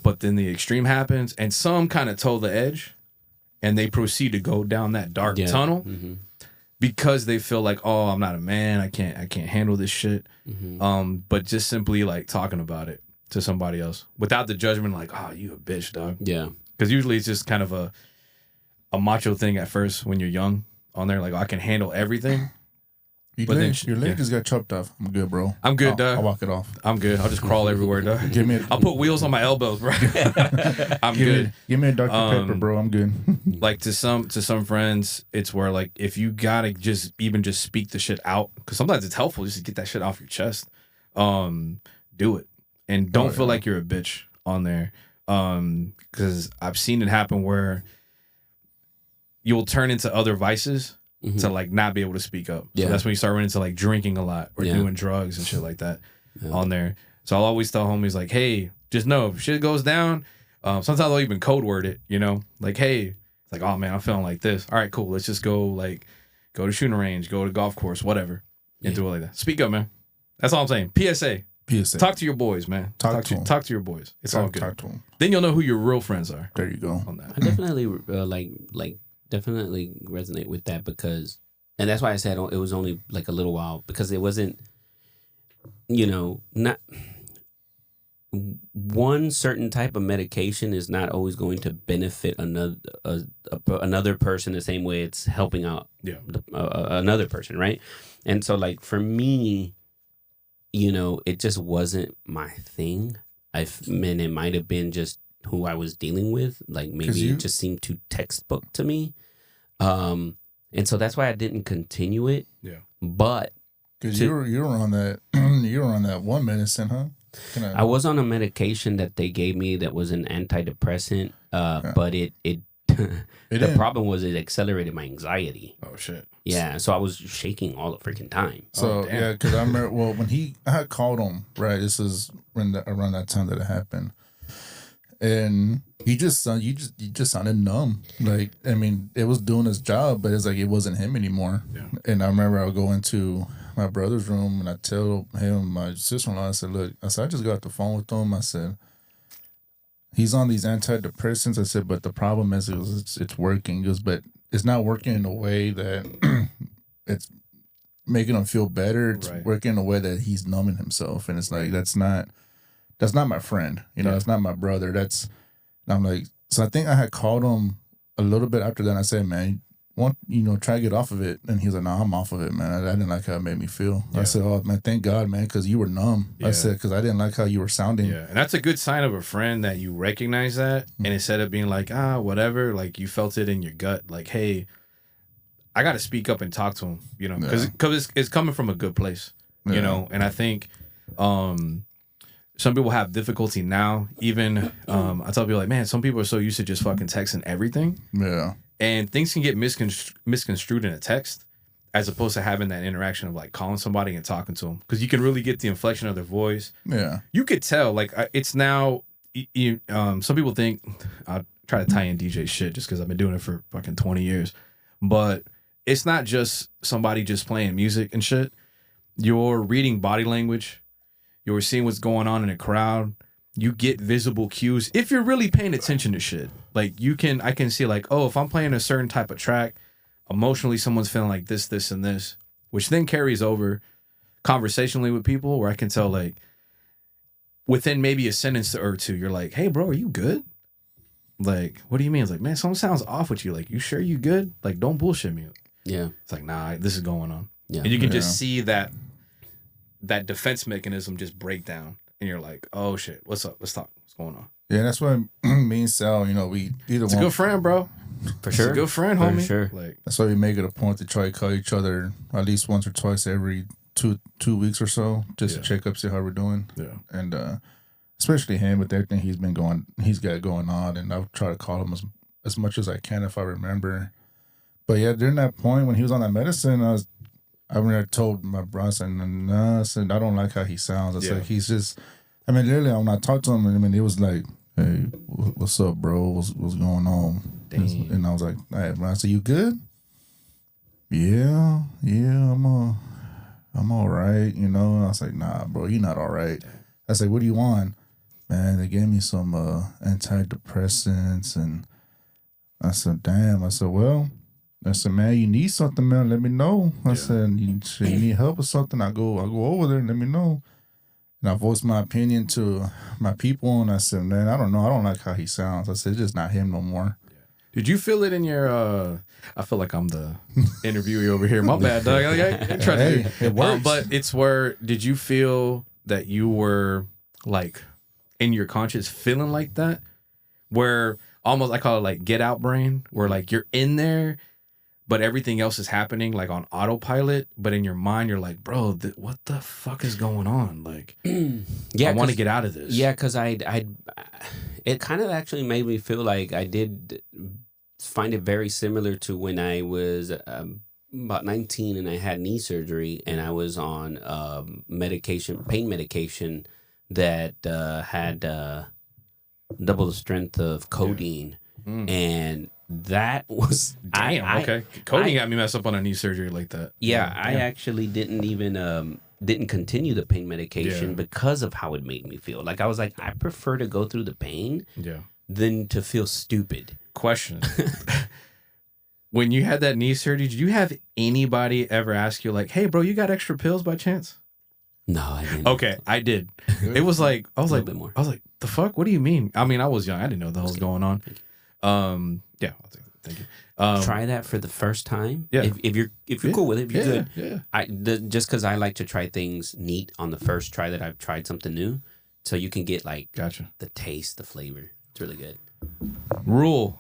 But then the extreme happens, and some kind of toe the edge, and they proceed to go down that dark tunnel because they feel like, oh, I'm not a man, I can't handle this shit. But just simply like talking about it to somebody else without the judgment, like, oh, you a bitch, dog. Yeah. Because usually it's just kind of a macho thing at first when you're young on there, like, oh, I can handle everything. Your leg just got chopped off. I'm good, bro. I'm good, dog. I'll walk it off. I'm good. I'll just crawl everywhere, dog. I'll put wheels on my elbows, bro. I'm good. Give me a Dr. Pepper, bro. I'm good. Like to some friends, it's where like if you gotta just speak the shit out, because sometimes it's helpful just to get that shit off your chest. Do it, and don't feel like you're a bitch on there. Because I've seen it happen where you'll turn into other vices. To like not be able to speak up. So that's when you start running into like drinking a lot or doing drugs and shit like that on there. So I'll always tell homies like, hey, just know if shit goes down, sometimes I'll even code word it, you know, like, hey, it's like, oh man, I'm feeling like this. All right, cool. Let's just go to shooting range, go to golf course, whatever, and do it like that. Speak up, man. That's all I'm saying. PSA. Talk to your boys, man. Talk to your boys. It's all good. Talk to them. Then you'll know who your real friends are. There you go. On that. I definitely definitely resonate with that, because, and that's why I said it was only like a little while, because it wasn't, not one certain type of medication is not always going to benefit another person the same way it's helping out another person, right? And so like for me, it just wasn't my thing. It might have been just who I was dealing with. Like maybe it just seemed too textbook to me. And so that's why I didn't continue it. Yeah. But because you were on that one medicine, huh? I was on a medication that they gave me that was an antidepressant. But the problem was it accelerated my anxiety. Oh shit. Yeah, so I was shaking all the freaking time. So because I remember, when I had called him, right? This is around that time that it happened, and you just sounded numb. Like, I mean, it was doing its job, but it's like it wasn't him anymore. Yeah. And I remember I would go into my brother's room and I tell him, my sister-in-law, I said, look, I just got off the phone with him. I said, he's on these antidepressants. I said, but the problem is it's working. He goes, but it's not working in a way that it's making him feel better. It's working in a way that he's numbing himself. And it's like, that's not my friend. That's not my brother. I'm like, so I think I had called him a little bit after that. And I said, man, try to get off of it. And he was like, no, I'm off of it, man. I didn't like how it made me feel. Yeah. I said, oh, man, thank God, man, because you were numb. Yeah. I said, because I didn't like how you were sounding. Yeah, and that's a good sign of a friend that you recognize that. And instead of being like, whatever, like you felt it in your gut, like, hey, I got to speak up and talk to him, because it's coming from a good place, And I think some people have difficulty now. Even I tell people like, man, some people are so used to just fucking texting everything. Yeah. And things can get misconstrued in a text as opposed to having that interaction of like calling somebody and talking to them, because you can really get the inflection of their voice. Yeah. You could tell, like, it's now, some people think, I'll try to tie in DJ shit just because I've been doing it for fucking 20 years. But it's not just somebody just playing music and shit. You're reading body language. You're seeing what's going on in a crowd. You get visible cues if you're really paying attention to shit. Like I can see like, oh, if I'm playing a certain type of track, emotionally someone's feeling like this, and this, which then carries over conversationally with people, where I can tell like within maybe a sentence or two, you're like, hey bro, are you good? Like, what do you mean? It's like, man, something sounds off with you. Like, you sure you good? Like, don't bullshit me. Yeah. It's like, nah, this is going on. Yeah. And you can just see that that defense mechanism just break down, and you're like, oh shit, what's up? Let's talk. What's going on? Yeah, that's why me and Sal, we either It's a good friend, bro. For sure. It's a good friend, For homie. sure. Like, that's why we make it a point to try to call each other at least once or twice every two weeks or so, just to check up, see how we're doing. yeah. And especially him with everything he's got going on, and I'll try to call him as much as I can if I remember. But yeah, during that point when he was on that medicine, I told my brother, I said, I don't like how he sounds. I said, he's just, literally, when I talked to him, it was like, hey, what's up, bro? What's going on? Dang. And I was like, hey, bro, I said, you good? Yeah, I'm all right, I was like, nah, bro, you're not all right. I said, what do you want? Man, they gave me some antidepressants, and I said, damn. I said, well, man, you need something, man, let me know. I said, you need help or something? I'll go over there and let me know. And I voiced my opinion to my people, and I said, man, I don't know. I don't like how he sounds. I said, it's just not him no more. Did you feel it in your? I feel like I'm the interviewee over here. My bad, dog. I tried to. It works. But it's where did you feel that you were like in your conscience feeling like that, where almost I call it like get out brain, where like you're in there, but everything else is happening like on autopilot. But in your mind, you're like, bro, what the fuck is going on? Like, I want to get out of this. Yeah, because it kind of actually made me feel like I did find it very similar to when I was about 19 and I had knee surgery, and I was on pain medication that had double the strength of codeine. And that was okay. Codeine got me messed up on a knee surgery like that. Yeah, I actually didn't even didn't continue the pain medication because of how it made me feel. Like I was like, I prefer to go through the pain than to feel stupid. Question. When you had that knee surgery, did you have anybody ever ask you like, hey bro, you got extra pills by chance? No, I didn't. Okay, I did. It was like I was like the fuck? What do you mean? I mean, I was young. I didn't know the hell was going on. Yeah, I'll take it. Thank you. Try that for the first time. Yeah. If you're cool with it, if you're good. Yeah. Just because I like to try things neat on the first try that I've tried something new, so you can get like the taste, the flavor. It's really good. Rule.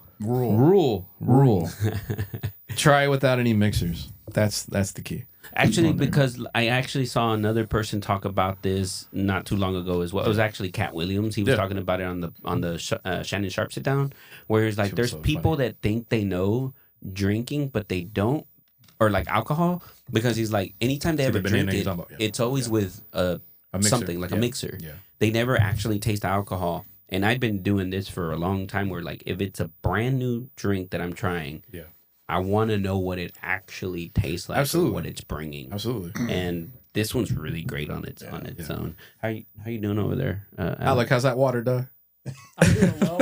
Try without any mixers. That's the key. Actually, because I actually saw another person talk about this not too long ago as well. It was actually Cat Williams. He was talking about it on the Shannon Sharp sit down, where he's like, there's people that think they know drinking, but they don't, or like alcohol, because he's like, anytime they ever drink it, it's always with something like a mixer. Yeah. They never actually taste alcohol. And I've been doing this for a long time where like, if it's a brand new drink that I'm trying, I want to know what it actually tastes like. Absolutely. Or what it's bringing. Absolutely. And this one's really great on its own. How you doing over there, Alec? How's that water, dog? I'm doing well.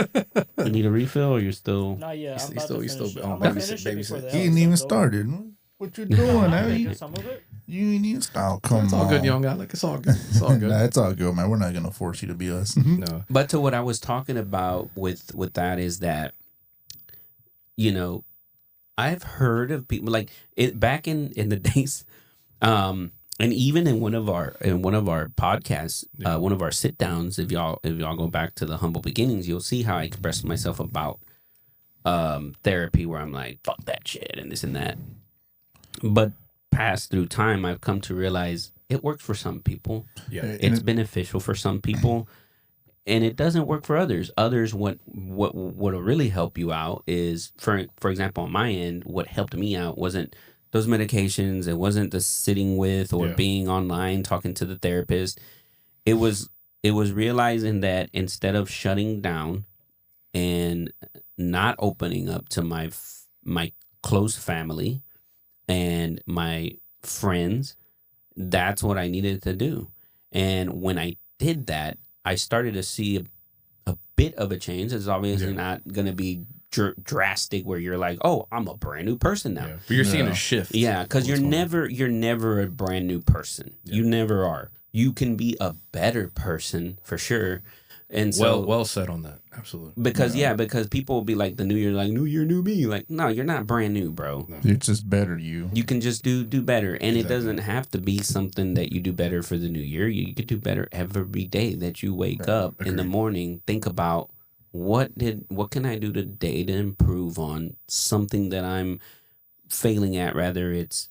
You need a refill, or you're still? Not yet. I'm You still babysit. He ain't even started. What you doing? You ain't even style. Come on. It's all good, young Alec. It's all good. It's all good. Nah, it's all good, man. We're not gonna force you to be us. No. But to what I was talking about with that is that, I've heard of people like it back in the days, and even in one of our podcasts, one of our sit downs. If y'all go back to the humble beginnings, you'll see how I expressed myself about therapy, where I'm like, fuck that shit and this and that. But past through time, I've come to realize it works for some people. Yeah, it's beneficial for some people. And it doesn't work for others. Others, what will really help you out is, for example, on my end, what helped me out wasn't those medications. It wasn't the sitting with or being online talking to the therapist. It was realizing that instead of shutting down and not opening up to my close family and my friends, that's what I needed to do. And when I did that, I started to see a bit of a change. It's obviously not going to be drastic where you're like, oh, I'm a brand new person now. But you're seeing a shift. Yeah, because you're never a brand new person. You never are. You can be a better person for sure, And so, well said on that. Absolutely. Because people will be like, the new year, like, new year, new me. Like, no, you're not brand new, bro. No. It's just better you. You can just do better. And Exactly. it doesn't have to be something that you do better for the new year. You could do better every day that you wake up in the morning. Think about what can I do today to improve on something that I'm failing at, rather it's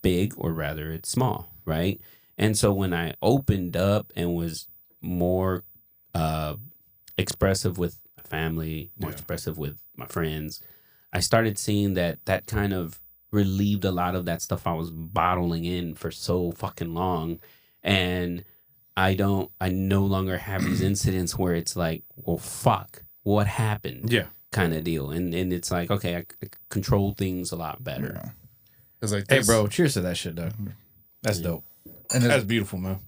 big or rather it's small, right? And so when I opened up and was more expressive with my family, more expressive with my friends, I started seeing that kind of relieved a lot of that stuff I was bottling in for so fucking long. And I no longer have these incidents where it's like, well, fuck, what happened? Yeah. Kind of deal. And it's like, okay, I control things a lot better. Yeah. It's like Hey, bro, cheers to that shit, dog. That's dope. And That's beautiful, man.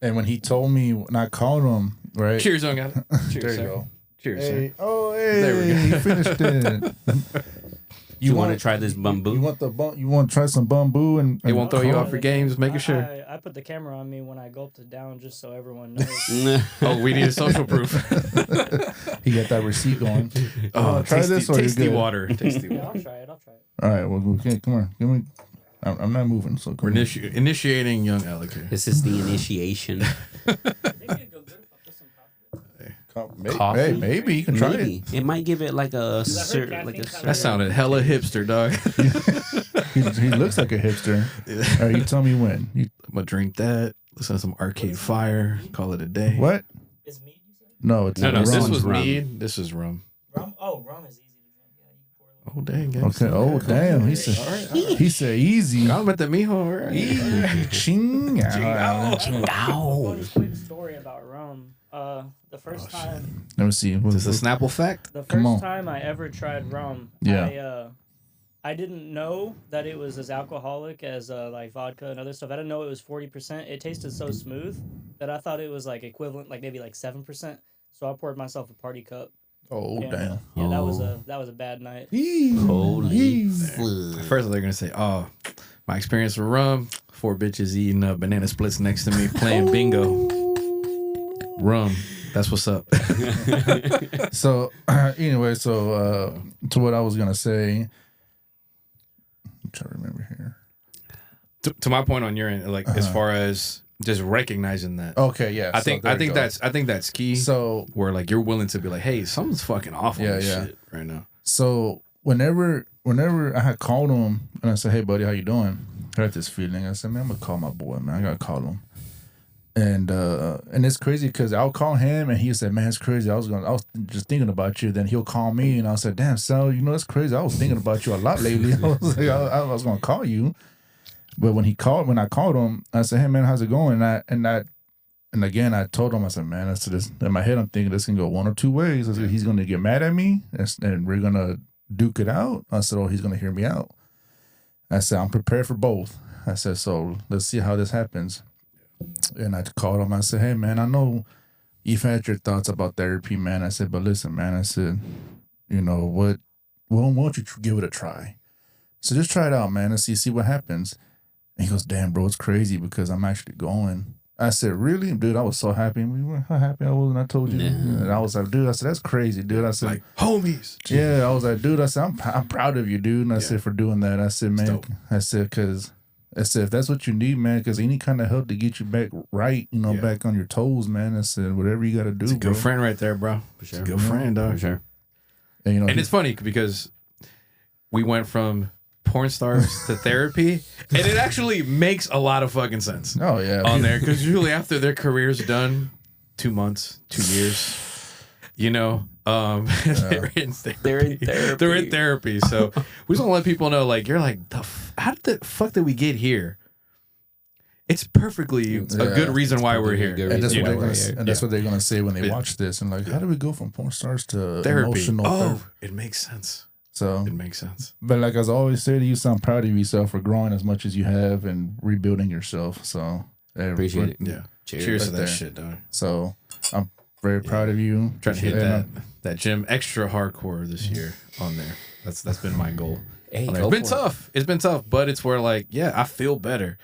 And when he told me, when I called him, right? Cheers, young guy. Cheers, There you sir. go. Cheers, Hey, sir. oh, hey, There we go. he finished it. You want to try this Bumbu? You want to try some Bumbu and He won't throw you call- off your games, making sure. I put the camera on me when I gulped it down just so everyone knows. Oh, we need a social proof. He got that receipt going. Oh, try tasty, this or you're tasty good? water. Tasty Yeah, water. I'll try it. All right, well, okay, come on, give me. I'm not moving, so We're come on. initiating young Alec here. This is the initiation. I think it'd go good if I put some coffee. Coffee? Hey, maybe you can try it. Maybe. It might give it like a caffeine like a kinda- That sounded hella hipster, dog. He looks like a hipster. All right, you tell me when. I'm gonna drink that. Listen to some Arcade Fire. Call it a day. What? Is mead, you said? No, it's No, rum. this was rum. mead. This is rum. Rum? Oh, rum is easy to drink. Yeah, you can pour a little. Oh dang. Guys. Okay. Oh damn. He said. All right. He said easy. I'm at the mijo. All right. Ching. Funny quick story about rum. The first time, Let me see. Is this a Snapple fact? the Come on. first time I ever tried rum, Yeah. I didn't know that it was as alcoholic as like vodka and other stuff. I didn't know it was 40%. It tasted so smooth that I thought it was like equivalent, like maybe like 7%. So I poured myself a party cup. Oh And, damn. yeah, that was a bad night. holy First, they're gonna say, "Oh, my experience with rum: 4 bitches eating banana splits next to me, playing bingo. Rum. That's what's up." So anyway, so to what I was gonna say. I'm trying to remember here. To my point on your end, like as far as just recognizing that, Okay, yeah. I so think there I you think go. that's key. So where like you're willing to be like, "Hey, something's fucking off on Yeah, this yeah. shit right now." So whenever I had called him and I said, "Hey, buddy, how you doing?" I had this feeling. I said, "Man, I'm gonna call my boy, man. I gotta call him." And it's crazy because I'll call him and he said, "Man, it's crazy. I was just thinking about you." Then he'll call me and I'll say, "Damn, Sal, you know that's crazy. I was thinking about you a lot lately." I was like, I was gonna call you, but when I called him, I said, "Hey, man, how's it going?" And again, I told him, I said, "Man, I said this in my head. I'm thinking this can go one or two ways. I said, he's gonna get mad at me and we're gonna duke it out." I said, "Oh, he's gonna hear me out." I said, "I'm prepared for both." I said, "So let's see how this happens." And I called him. I said, "Hey, man, I know you've had your thoughts about therapy, man." I said, "But listen, man," I said, "you know what? Well, why don't you give it a try? So just try it out, man, and see what happens." And he goes, "Damn, bro, it's crazy because I'm actually going." I said, "Really?" Dude, I was so happy. How happy I was when I told you. Yeah. And I was like, "Dude," I said, "That's crazy, dude." I said, Like homies. "Yeah." I was like, "Dude," I said, I'm proud of you, dude." And I said, "For doing that." I said, "Man," dope. I said, "Because I said, if that's what you need, man, because any kind of help to get you back right, Yeah. back on your toes, man." I said, "Whatever you got to do, It's a bro." good friend right there, bro. For sure. It's a good friend, dog. For sure. And, And it's funny because we went from porn stars to therapy, and it actually makes a lot of fucking sense oh yeah, on there because usually after their career's done, 2 months, 2 years, they're in therapy. They're in therapy. They're in therapy. So we just want to let people know, like, you're like, how did the fuck did we get here? It's perfectly a good reason why we're here. good And that's reason what why they're we're gonna, here. and that's what they're gonna say when they Yeah. watch this, and like, how do we go from porn stars to Therapy. emotional Oh, therapy? it makes sense. So, It makes sense. but like as I always say to you, so I'm proud of yourself for growing as much as you have and rebuilding yourself. So, Appreciate it. Yeah. Cheers. Cheers to Right that there. shit, dog. So I'm very proud of you. Trying to hit And, that gym extra hardcore this year on there. That's been my goal. Hey, On there. go It's been for it. tough. It's been tough, but it's where like, yeah, I feel better.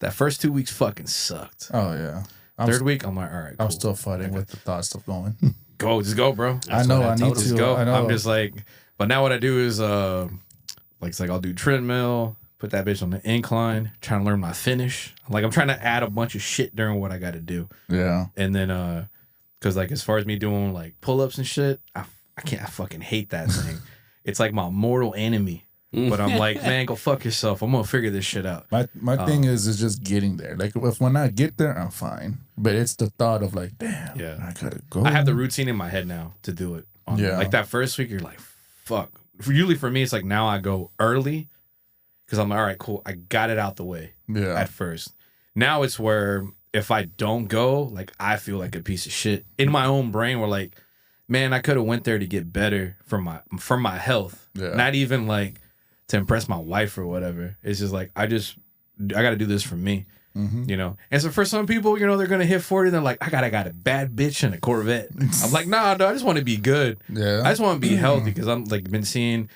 That first 2 weeks fucking sucked. Oh yeah. Third week, I'm like, all right, cool. I'm still fighting with the thoughts of going. Just go, bro. I know, I need to. Just go. I know. I'm just like, but now what I do is, it's like I'll do treadmill, put that bitch on the incline, trying to learn my finish. Like I'm trying to add a bunch of shit during what I got to do. Yeah. And then, cause like as far as me doing like pull ups and shit, I fucking hate that thing. It's like my mortal enemy. But I'm like, man, go fuck yourself. I'm gonna figure this shit out. My thing is just getting there. Like if when I get there, I'm fine. But it's the thought of like, damn, I gotta go. I have the routine in my head now to do it. Like that first week, you're like, fuck. Usually for me, it's like now I go early because I'm like, all right, cool. I got it out the way. Yeah. At first, now it's where if I don't go, like I feel like a piece of shit in my own brain. Where like, man, I could have went there to get better for my health. Yeah. Not even like to impress my wife or whatever. It's just like I got to do this for me, you know. And so for some people, you know, they're gonna hit 40, they're like, I got a bad bitch and a Corvette. I'm like, nah, I just want to be good. Yeah, I just want to be healthy because I'm like been seeing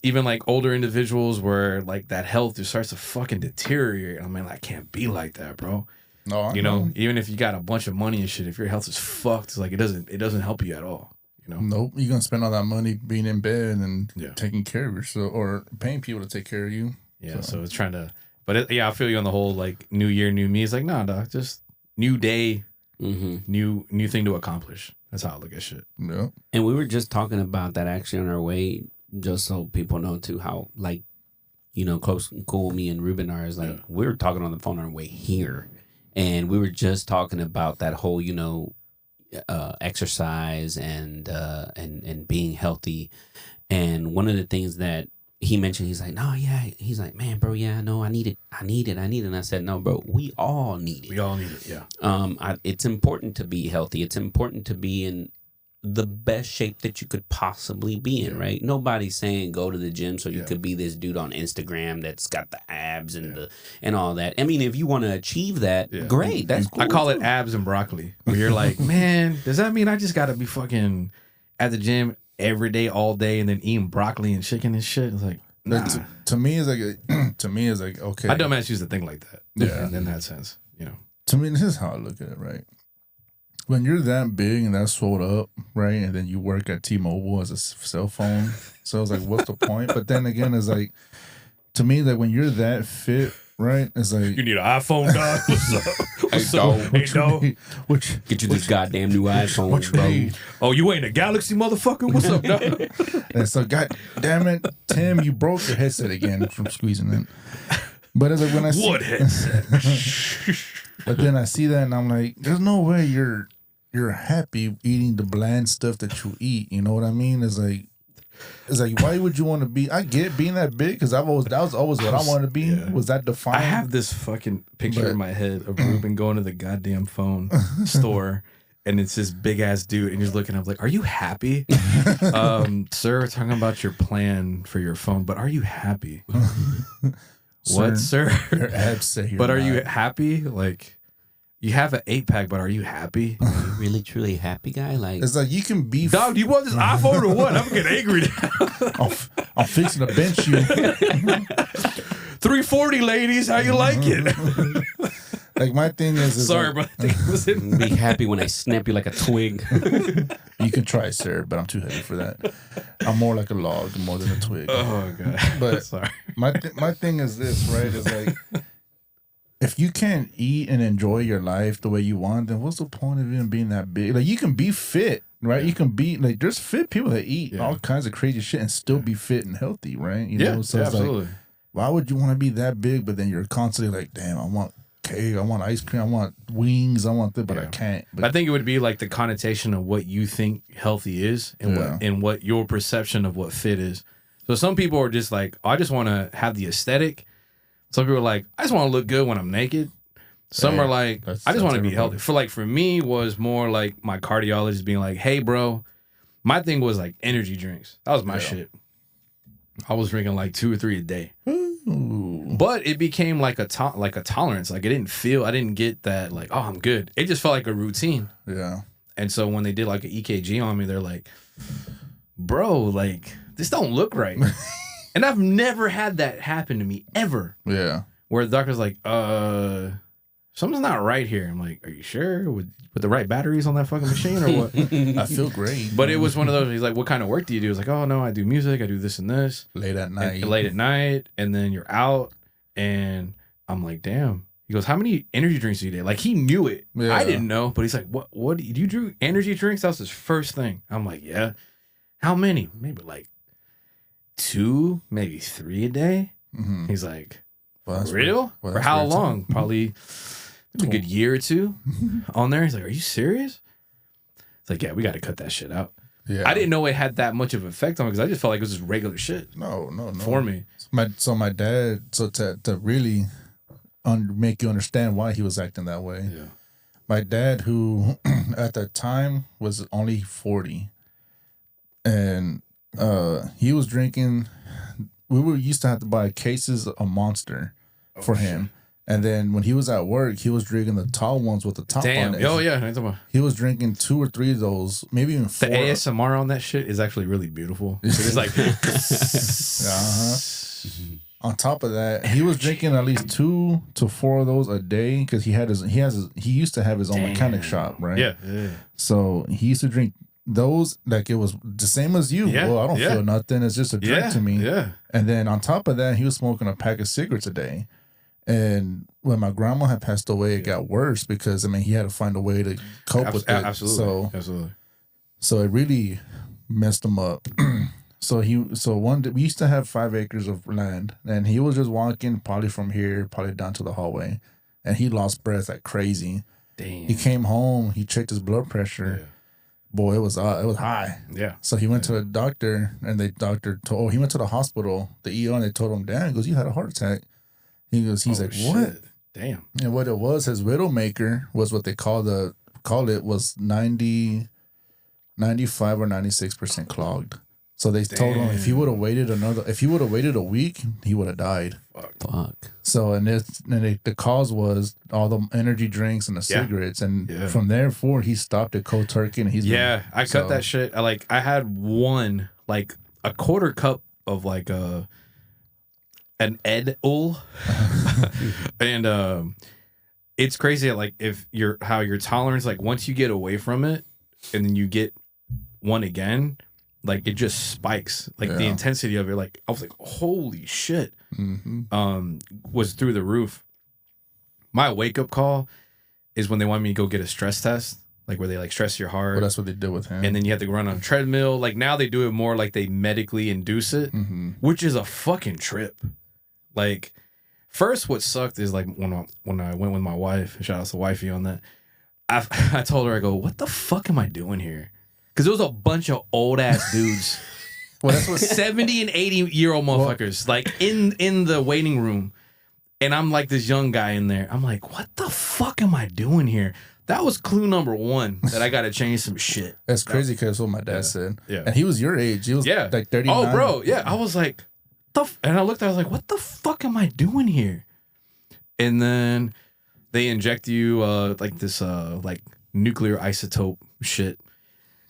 even like older individuals where like that health just starts to fucking deteriorate. I mean, I can't be like that, bro. No, you know, even if you got a bunch of money and shit, if your health is fucked, it's like it doesn't help you at all. You know? Nope. You're gonna spend all that money being in bed and taking care of yourself or paying people to take care of you. Yeah. So it's trying to, but I feel you on the whole like new year, new me. It's like, nah, dog, just new day, new thing to accomplish. That's how I look at shit. Yeah. And we were just talking about that actually on our way, just so people know too how like, you know, close and cool me and Ruben are. Is like we were talking on the phone on our way here, and we were just talking about that whole, you know, exercise and being healthy. And one of the things that he mentioned, he's like, no, yeah, he's like, man, bro, yeah, no, I need it. And I said, no, bro, we all need it. Yeah. It's important to be healthy. It's important to be in the best shape that you could possibly be in, right? Nobody's saying go to the gym so you could be this dude on Instagram that's got the abs and and all that. I mean, if you want to achieve that, great. That's cool. I call it abs and broccoli. Where you're like, man, does that mean I just got to be fucking at the gym every day, all day, and then eating broccoli and chicken and shit? It's like, nah. To me, it's like, okay. I dumbass used to think like that. Yeah, in that sense, you know. To me, this is how I look at it, right? When you're that big and that swole up, right, and then you work at T-Mobile as a cell phone, so it's like, what's the point? But then again, it's like, to me, that when you're that fit, right, it's like you need an iPhone, dog. What's up? What's up? Hey, dog. Get you this goddamn new iPhone, bro. Oh, you ain't a Galaxy motherfucker? What's up, dog? And so, god damn it, Tim, you broke your headset again from squeezing it. But it's like when I see what headset? But then I see that and I'm like, there's no way you're happy eating the bland stuff that you eat. You know what I mean? It's like why would you want to be? I get being that big because that was always what I wanted to be. Yeah. Was that defined? I have this fucking picture in my head of Ruben going to the goddamn phone store. And it's this big ass dude, and he's looking up like, "Are you happy, sir? We're talking about your plan for your phone, but are you happy?" What, sir? Your abs say you're but are not. you happy? Like, you have an 8-pack, but are you happy? Are you really, truly happy, guy? Like, it's like you can be. Dog, do you want this iPhone or what? I'm getting angry now. I'm fixing to bench you. 340, ladies. How you like it? Like my thing is sorry, like, bro. Be happy when I snap you like a twig. You can try, sir, but I'm too heavy for that. I'm more like a log more than a twig. Oh god. But sorry. My thing is this, right? Is like if you can't eat and enjoy your life the way you want, then what's the point of even being that big? Like you can be fit, right? Yeah. You can be like there's fit people that eat all kinds of crazy shit and still be fit and healthy, right? You know, so it's absolutely. Like, why would you want to be that big? But then you're constantly like, damn, I want cake, I want ice cream, I want wings, I want this, but I can't. But I think it would be like the connotation of what you think healthy is and what your perception of what fit is. So some people are just like, I just want to have the aesthetic. Some people are like, I just want to look good when I'm naked. Some are like, I just want to be healthy. For me was more like my cardiologist being like, hey, bro, my thing was like energy drinks. That was my shit. I was drinking like 2 or 3 a day. Ooh. But it became like a tolerance. Like I didn't get that like, oh, I'm good. It just felt like a routine. Yeah. And so when they did like an EKG on me, they're like, bro, like this don't look right. And I've never had that happen to me ever. Yeah. Where the doctor's like, something's not right here. I'm like, are you sure? With the right batteries on that fucking machine or what? I feel great. But it was one of those, he's like, what kind of work do you do? I was like, oh, no, I do music. I do this and this. Late at night. Late at night. And then you're out. And I'm like, damn. He goes, how many energy drinks do you do? Like, he knew it. Yeah. I didn't know. But he's like, what do you do energy drinks? That was his first thing. I'm like, yeah. How many? Maybe like 2, maybe 3 a day. Mm-hmm. He's like, Well, for real? well, For that's how very long? Probably a good year or 2 on there. He's like, are you serious? It's like, yeah, we got to cut that shit out. Yeah. I didn't know it had that much of an effect on me because I just felt like it was just regular shit No. for me. My dad, to really make you understand why he was acting that way. Yeah. My dad, who at the time was only 40, and he was drinking. We used to have to buy cases of Monster for him. And then when he was at work, he was drinking the tall ones with the top Damn. on it. Oh, yeah. He was drinking 2 or 3 of those, maybe even 4. The ASMR on that shit is actually really beautiful. It's like, On top of that, he was drinking at least 2 to 4 of those a day because he used to have his own mechanic shop, right? Yeah. So he used to drink those like it was the same as you. Yeah, Well, I don't yeah. feel nothing. It's just a drink to me. Yeah. And then on top of that, he was smoking a pack of cigarettes a day. And when my grandma had passed away, it got worse because he had to find a way to cope with it. Absolutely. So it really messed him up. So one day we used to have 5 acres of land, and he was just walking probably from here, probably down to the hallway, and he lost breath like crazy. Damn. He came home, he checked his blood pressure. Yeah. Boy, it was high. Yeah. So he went to a doctor, and he went to the hospital, the ER, and they told him, "Damn," he goes, "You had a heart attack." He's like, "What?" Shit. Damn. And what it was, his widowmaker was what they call it was 90, 95 or 96% clogged. So they told him if he would have waited a week, he would have died. Fuck. So the cause was all the energy drinks and the cigarettes, and from therefore he stopped at cold turkey, and I cut that shit. I had one like a quarter cup of like an Ed Ul, and it's crazy. Like how your tolerance, like once you get away from it, and then you get one again. Like it just spikes, like the intensity of it. Like I was like, holy shit, was through the roof. My wake up call is when they want me to go get a stress test, like where they like stress your heart. Well, that's what they did with him. And then you have to run on a treadmill. Like now they do it more like they medically induce it, which is a fucking trip. Like first, what sucked is like when I went with my wife. Shout out to wifey on that. I told her, I go, what the fuck am I doing here? Because there was a bunch of old ass dudes, well, that's what 70 and 80-year-old motherfuckers, like in the waiting room, and I'm like this young guy in there. I'm like, what the fuck am I doing here? That was clue number 1 that I got to change some shit. That's crazy because that's what my dad said. Yeah, and he was your age. He was like 39. Oh, bro, yeah. I was like, and I looked. I was like, what the fuck am I doing here? And then they inject you like this like nuclear isotope shit.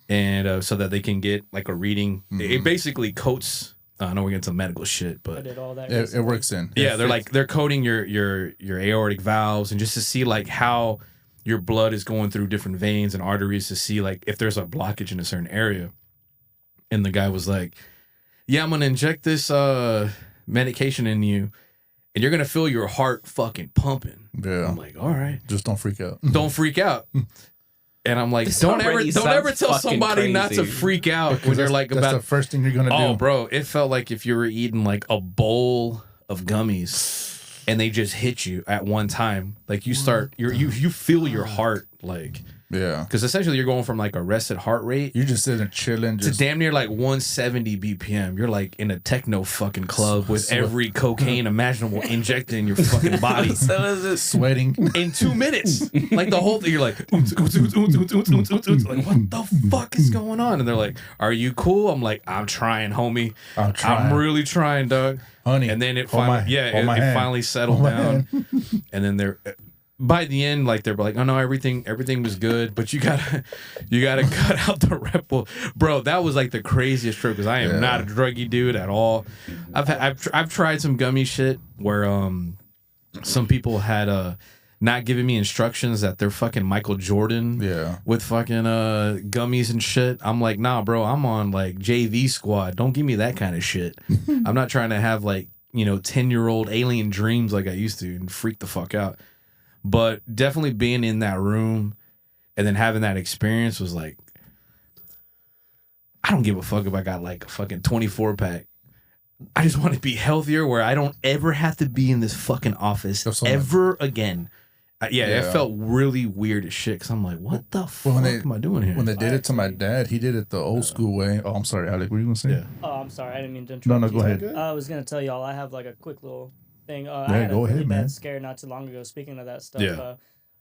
And so that they can get like a reading. It basically coats. I know we're getting some medical shit, but I did all that. It works in. Yeah, they're coating your aortic valves, and just to see like how your blood is going through different veins and arteries to see like if there's a blockage in a certain area. And the guy was like, "Yeah, I'm gonna inject this medication in you, and you're gonna feel your heart fucking pumping." Yeah, I'm like, "All right, just don't freak out. Don't freak out." And I'm like, don't ever tell somebody not to freak out when they're like that's the first thing you're gonna do. Oh, bro, it felt like if you were eating like a bowl of gummies and they just hit you at one time, like you feel your heart like. Yeah, because essentially you're going from like arrested heart rate. You're just sitting there chilling, to damn near like 170 BPM. You're like in a techno fucking club with every cocaine imaginable injected in your fucking body. So is it sweating in 2 minutes? Like the whole thing, you're like, like what the fuck is going on? And they're like, "Are you cool?" I'm like, "I'm trying, homie. I'm really trying, dog, honey." And then it finally, it finally settled down. And then they're. By the end, like they're like, "Oh no, everything was good, but you gotta cut out the Red Bull, bro." That was like the craziest trip because I am not a druggy dude at all. I've tried some gummy shit where some people had not giving me instructions that they're fucking Michael Jordan with fucking gummies and shit. I'm like, nah, bro, I'm on like JV squad. Don't give me that kind of shit. I'm not trying to have like, 10-year-old alien dreams like I used to and freak the fuck out. But definitely being in that room and then having that experience was like, I don't give a fuck if I got like a fucking 24 pack. I just want to be healthier where I don't ever have to be in this fucking office ever again. It felt really weird as shit because I'm like, what the fuck am I doing here? When they did it to my dad, he did it the old school way. Oh, I'm sorry, Alec. What were you going to say? Yeah. Oh, I'm sorry. I didn't mean to interrupt. No, go ahead. I was going to tell y'all I have like a quick little thing. I Yeah, had go a really ahead, man. bad scare not too long ago. Speaking of that stuff, Yeah.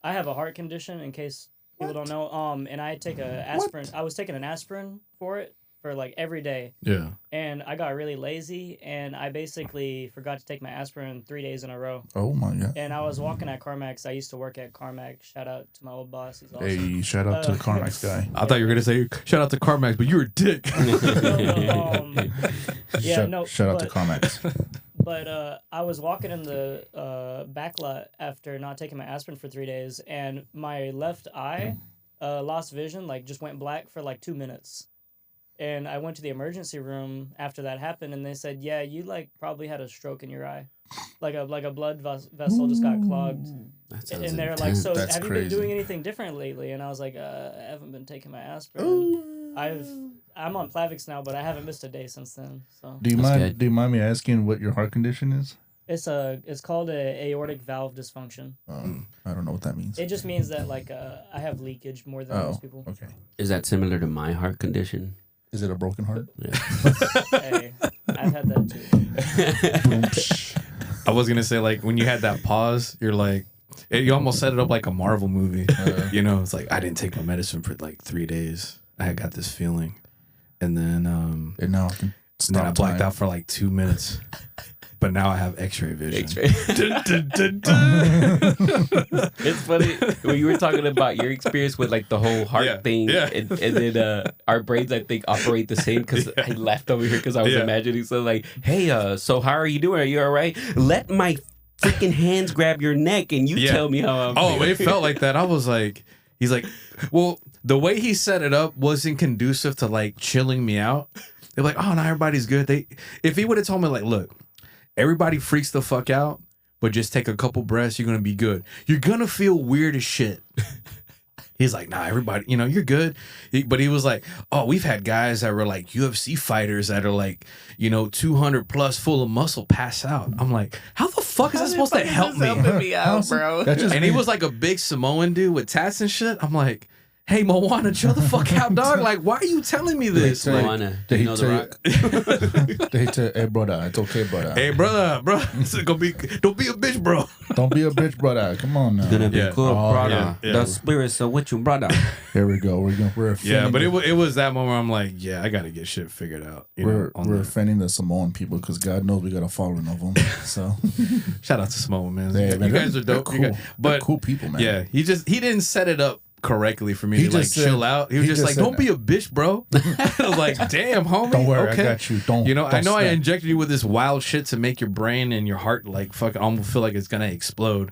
I have a heart condition in case people don't know. And I take a aspirin. I was taking an aspirin for it for like every day. Yeah. And I got really lazy and I basically forgot to take my aspirin 3 days in a row. Oh my God. And I was walking at CarMax. I used to work at CarMax. Shout out to my old boss. He's awesome. Hey, shout out to the CarMax guy. I thought you were going to say, shout out to CarMax, but you're a dick. Shout out to CarMax. But I was walking in the back lot after not taking my aspirin for 3 days, and my left eye lost vision, like just went black for like 2 minutes. And I went to the emergency room after that happened, and they said, "Yeah, you like probably had a stroke in your eye, like a blood vessel just got clogged." And they're like, "So That's have you crazy. been doing anything different lately?" And I was like, "I haven't been taking my aspirin. I'm on Plavix now, but I haven't missed a day since then." So Do you mind me asking what your heart condition is? it's called a aortic valve dysfunction. I don't know what that means. It just means that like I have leakage more than most people. Okay. Is that similar to my heart condition? Is it a broken heart? Yeah. Hey, I've had that too. I was going to say, like, when you had that pause, you're like, you almost set it up like a Marvel movie. It's like, I didn't take my medicine for like 3 days. I got this feeling. And then, And now I can and then I blacked out for like 2 minutes. But now I have X-ray vision. It's funny when you were talking about your experience with like the whole heart thing, and then our brains I think operate the same because I laughed over here because I was imagining so like, hey, so how are you doing? Are you all right? Let my freaking hands grab your neck and you tell me how I'm. Oh, it felt like that. I was like, he's like, well, the way he set it up wasn't conducive to like chilling me out. They're like, oh no, everybody's good. If he would have told me like, look. Everybody freaks the fuck out, but just take a couple breaths. You're going to be good. You're going to feel weird as shit. He's like, nah, everybody, you're good. But he was like, oh, we've had guys that were like UFC fighters that are like, 200 plus full of muscle pass out. I'm like, how the fuck is that supposed to help me? Helping me out, bro. And he was like a big Samoan dude with tats and shit. I'm like, hey, Moana, chill the fuck out, dog. Like, why are you telling me this? Moana, do you know The Rock? They tell, hey, brother, it's okay, brother. Hey, brother, bro. Don't be a bitch, bro. Don't be a bitch, brother. Come on now. Gonna be cool, brother. Yeah. The spirits are with you, brother. Here we go. We're offending but it was that moment where I'm like, yeah, I got to get shit figured out. We're offending the Samoan people because God knows we got a following of them. So shout out to Samoa, man. Yeah, you guys are dope. Cool. They're cool people, man. Yeah, he didn't set it up correctly for me to like chill out. He was just like, don't be a bitch, bro. I was like, damn, homie. Don't worry, okay. I got you. Don't I know snap. I injected you with this wild shit to make your brain and your heart like fucking almost feel like it's gonna explode.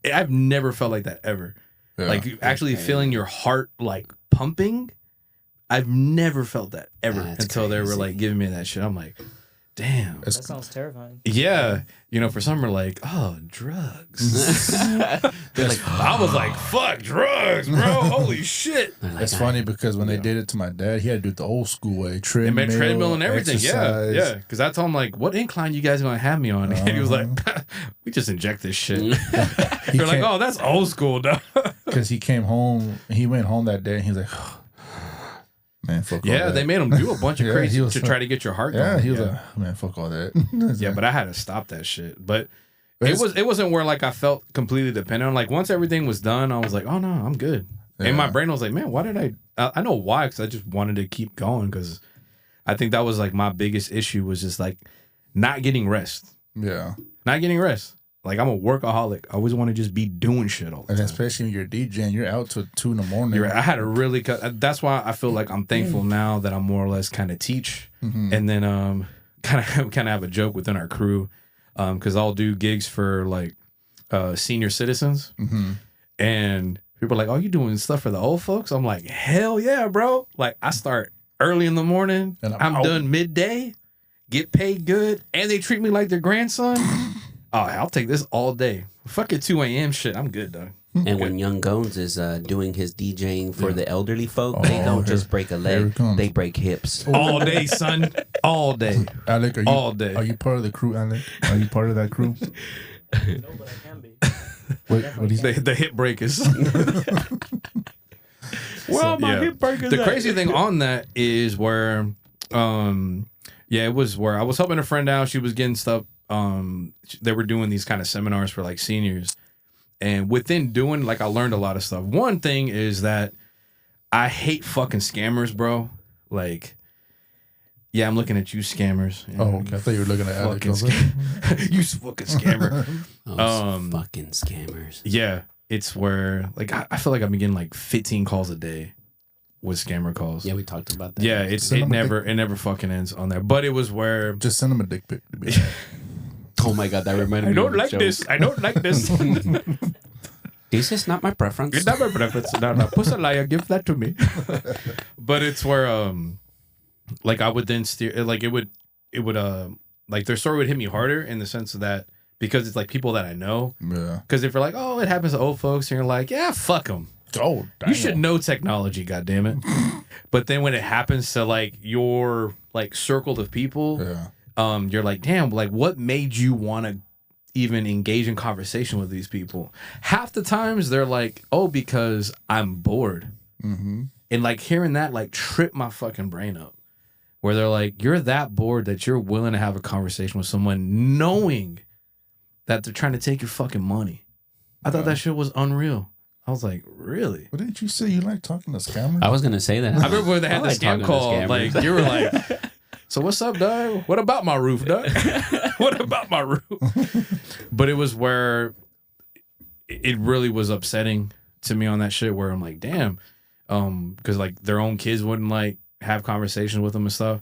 I've never felt like that ever. Yeah. Like actually feeling your heart like pumping. I've never felt that ever until they were like giving me that shit. I'm like, damn. That sounds terrifying. Yeah. For some are like, oh, drugs. I was like, fuck drugs, bro. Holy shit. It's funny because when they did it to my dad, he had to do it the old school way. Treadmill and everything. exercise. Yeah. Because I told him, like, what incline you guys going to have me on? And he was like, we just inject this shit. You're like, oh, that's old school, dog. Because he went home that day and he was like, man, fuck all that. They made him do a bunch of crazy to try to get your heart going. Yeah, he was like, man, fuck all that. Yeah, but I had to stop that shit. But it wasn't where like I felt completely dependent on. Like once everything was done, I was like, oh no, I'm good. Yeah. And my brain was like, man, why did I know why, because I just wanted to keep going, because I think that was like my biggest issue was just like not getting rest. Yeah. Not getting rest. Like I'm a workaholic. I always want to just be doing shit all the time. And especially when you're DJing, you're out till 2 a.m. You're right. I had to really cut. That's why I feel like I'm thankful now that I more or less kind of teach, and then kind of have a joke within our crew, because I'll do gigs for like senior citizens, and people are like, "Oh, you doing stuff for the old folks?" I'm like, "Hell yeah, bro!" Like I start early in the morning, and I'm done midday, get paid good, and they treat me like their grandson. Oh, I'll take this all day. Fuck it, 2 a.m. shit. I'm good, dog. And when Young Gones is doing his DJing for the elderly folk, they don't just break a leg, they break hips. All day, son. All day. Alec, all day. Are you part of the crew, Alec? Are you part of that crew? No, but I can be. What is the hip breakers. Well, my hip breakers. The crazy thing on that is where, it was where I was helping a friend out. She was getting stuff. They were doing these kind of seminars for like seniors. And within doing, like, I learned a lot of stuff. One thing is that I hate fucking scammers, bro. Like, yeah, I'm looking at you, scammers. Oh, okay. I thought you were looking at Alec. You fucking scammer. Fucking scammers. Yeah, it's where, like, I feel like I've been getting like 15 calls a day with scammer calls. Yeah, we talked about that. Yeah, it never fucking ends on there. But it was where just send them a dick pic. Oh my god, that reminded me. I don't like this. I don't like this. This is not my preference. It's not my preference. No, puss a liar, give that to me. But it's where like I would then steer, like it would like their story would hit me harder in the sense of that because it's like people that I know. Yeah. Because if you're like, oh, it happens to old folks, and you're like, yeah, fuck them. Oh, damn. You should know technology, goddammit. But then when it happens to like your like circle of people, you're like, damn, like what made you want to even engage in conversation with these people? Half the times they're like, oh, because I'm bored. Mm-hmm. And like hearing that like trip my fucking brain up. Where they're like, you're that bored that you're willing to have a conversation with someone knowing that they're trying to take your fucking money. I thought that shit was unreal. I was like, really? But didn't you say you like talking to scammers? I was gonna say that. I remember when they had the scam call. Like you were like, so what's up, dog? What about my roof, dog? What about my roof? But it was where it really was upsetting to me on that shit where I'm like, damn. Because like their own kids wouldn't like have conversations with them and stuff.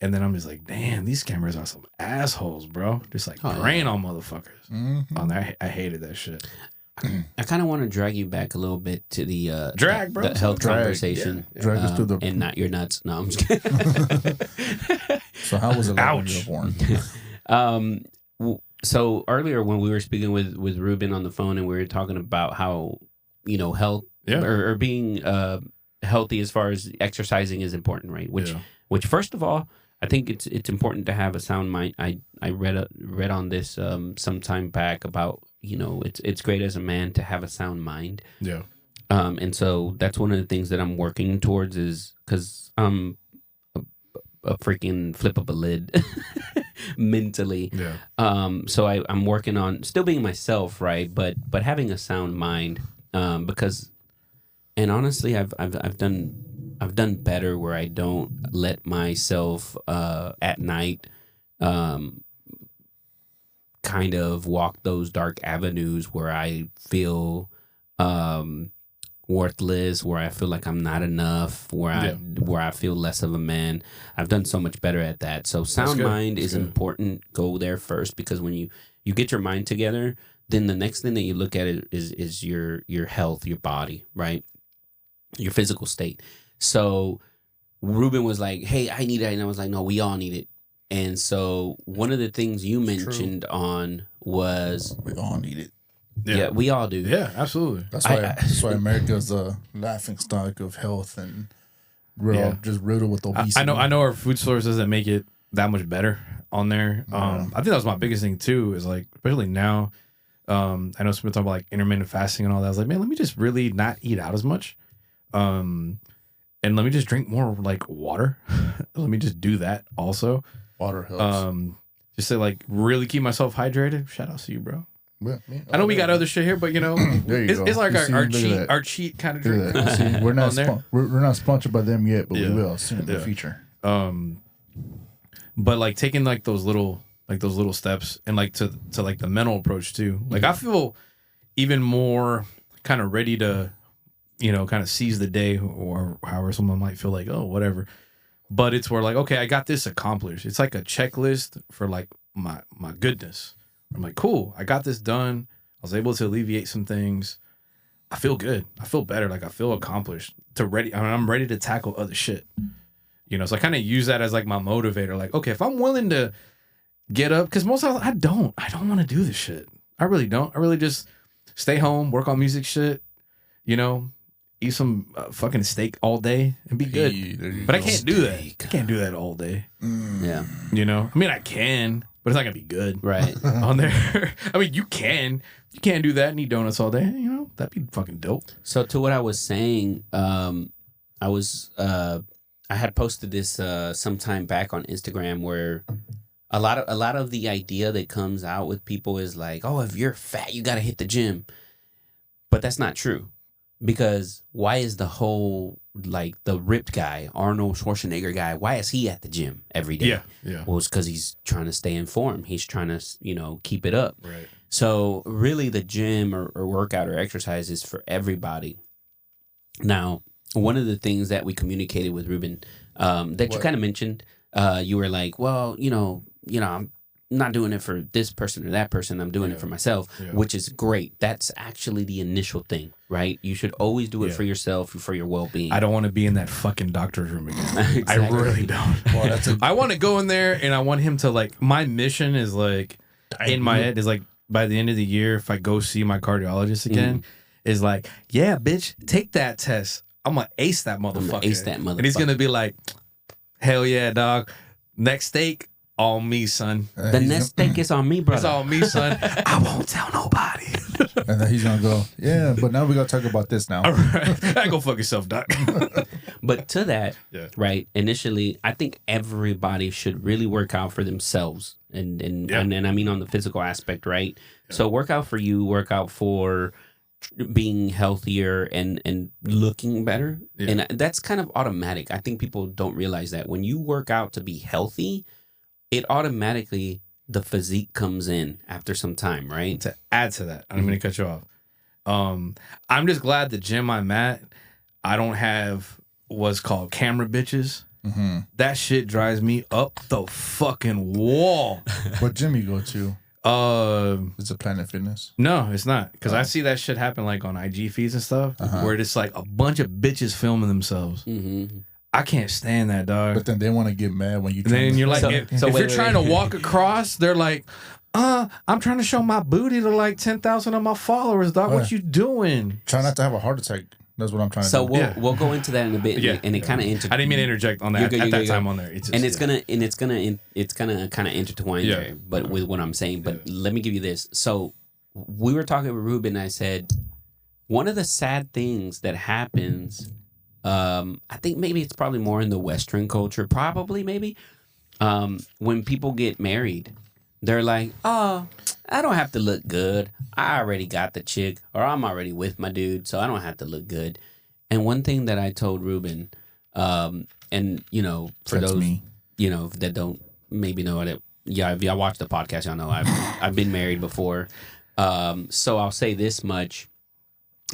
And then I'm just like, damn, these scammers are some assholes, bro. Just like preying on motherfuckers. Mm-hmm. On there, I hated that shit. I kind of want to drag you back a little bit to the bro. The health conversation. Yeah. Drag us to the and not your nuts. No, I'm just kidding. So how was it like when you were born? So earlier when we were speaking with Ruben on the phone and we were talking about how health or being healthy as far as exercising is important, right? Which first of all, I think it's important to have a sound mind. I read on this some time back about it's great as a man to have a sound mind. Yeah. And so that's one of the things that I'm working towards is because I'm a freaking flip of a lid mentally. Yeah. So I'm working on still being myself, right? But having a sound mind because, and honestly, I've done better where I don't let myself at night kind of walk those dark avenues where I feel worthless, where I feel like I'm not enough, where I feel less of a man. I've done so much better at that. So sound mind is important. Go there first because when you get your mind together, then the next thing that you look at is your health, your body, right? Your physical state. So Ruben was like, hey, I need it. And I was like, no, we all need it. And so one of the things you mentioned on was... We all need it. Yeah, we all do. Yeah, absolutely. That's why America's a laughing stock of health and just riddled with obesity. I know our food source doesn't make it that much better on there. I think that was my biggest thing too, is like, especially now, I know some people talking about like intermittent fasting and all that. I was like, man, let me just really not eat out as much. And let me just drink more like water. Let me just do that also. Water helps. Just to like really keep myself hydrated. Shout out to you, bro. Yeah, I know we got other shit here, but it's like our cheat kind of drink. See, we're not sponsored by them yet, but we will soon in the future. But like taking like those little steps and like to like the mental approach too. Like I feel even more kind of ready to kind of seize the day, or however someone might feel like, oh, whatever. But it's where like, okay, I got this accomplished. It's like a checklist for like my goodness. I'm like, cool, I got this done. was able to alleviate some things. I feel good. I feel better. Like I feel accomplished. I'm ready to tackle other shit. You know, so I kind of use that as like my motivator. Like, okay, if I'm willing to get up, because most of the time I don't want to do this shit. I really don't. I really just stay home, work on music shit, you know, eat some fucking steak all day and be good. But I can't do that. I can't do that all day. Yeah. You know, I mean, I can, but it's not gonna be good. Right. On there. I mean, you can't do that and eat donuts all day. You know, that'd be fucking dope. So to what I was saying, I had posted this some time back on Instagram where a lot of the idea that comes out with people is like, oh, if you're fat, you got to hit the gym. But that's not true. Because why is the whole, like the ripped guy, Arnold Schwarzenegger guy, why is he at the gym every day? Yeah. Well, it's because he's trying to stay in form. He's trying to, keep it up. Right. So really the gym or workout or exercise is for everybody. Now, one of the things that we communicated with Ruben that you kind of mentioned, you were like, well, I'm not doing it for this person or that person. I'm doing it for myself, which is great. That's actually the initial thing, right? You should always do it for yourself, for your well-being. I don't want to be in that fucking doctor's room again. Exactly. I really don't. Well, I want to go in there and I want him to like, my mission is like, in my head is like, by the end of the year, if I go see my cardiologist again, is like, yeah, bitch, take that test. I'm going to ace that motherfucker. And he's going to be like, hell yeah, dog. Next steak, on me, son. The next steak is on me, brother. It's on me, son. I won't tell nobody. And then he's going to go, yeah, but now we got to talk about this now. All right. Go fuck yourself, doc. But to that, right, initially, I think everybody should really work out for themselves. And I mean on the physical aspect, right? Yeah. So work out for you, work out for being healthier and looking better. Yeah. And that's kind of automatic. I think people don't realize that. When you work out to be healthy, it automatically, the physique comes in after some time, right? To add to that, I'm going to cut you off. I'm just glad the gym I'm at, I don't have what's called camera bitches. Mm-hmm. That shit drives me up the fucking wall. What gym you go to? Is it Planet Fitness? No, it's not. Because I see that shit happen like on IG feeds and stuff, where it's like a bunch of bitches filming themselves. Mm-hmm. I can't stand that, dog. But then they want to get mad when you. Then you're like, if you're trying to walk across, they're like, I'm trying to show my booty to like 10,000 of my followers, dog. What you doing? Try not to have a heart attack. That's what I'm trying to do. So we'll go into that in a bit, and it kind of I didn't mean to interject on that at that time on there. It's just, it's gonna kind of intertwine there, but with what I'm saying. But let me give you this. So we were talking with Ruben, and I said one of the sad things that happens. I think maybe it's probably more in the Western culture. Probably maybe when people get married, they're like, oh, I don't have to look good. I already got the chick, or I'm already with my dude, so I don't have to look good. And one thing that I told Ruben, and for That's those me. That don't maybe know it, if y'all watch the podcast, y'all know I've been married before. So I'll say this much.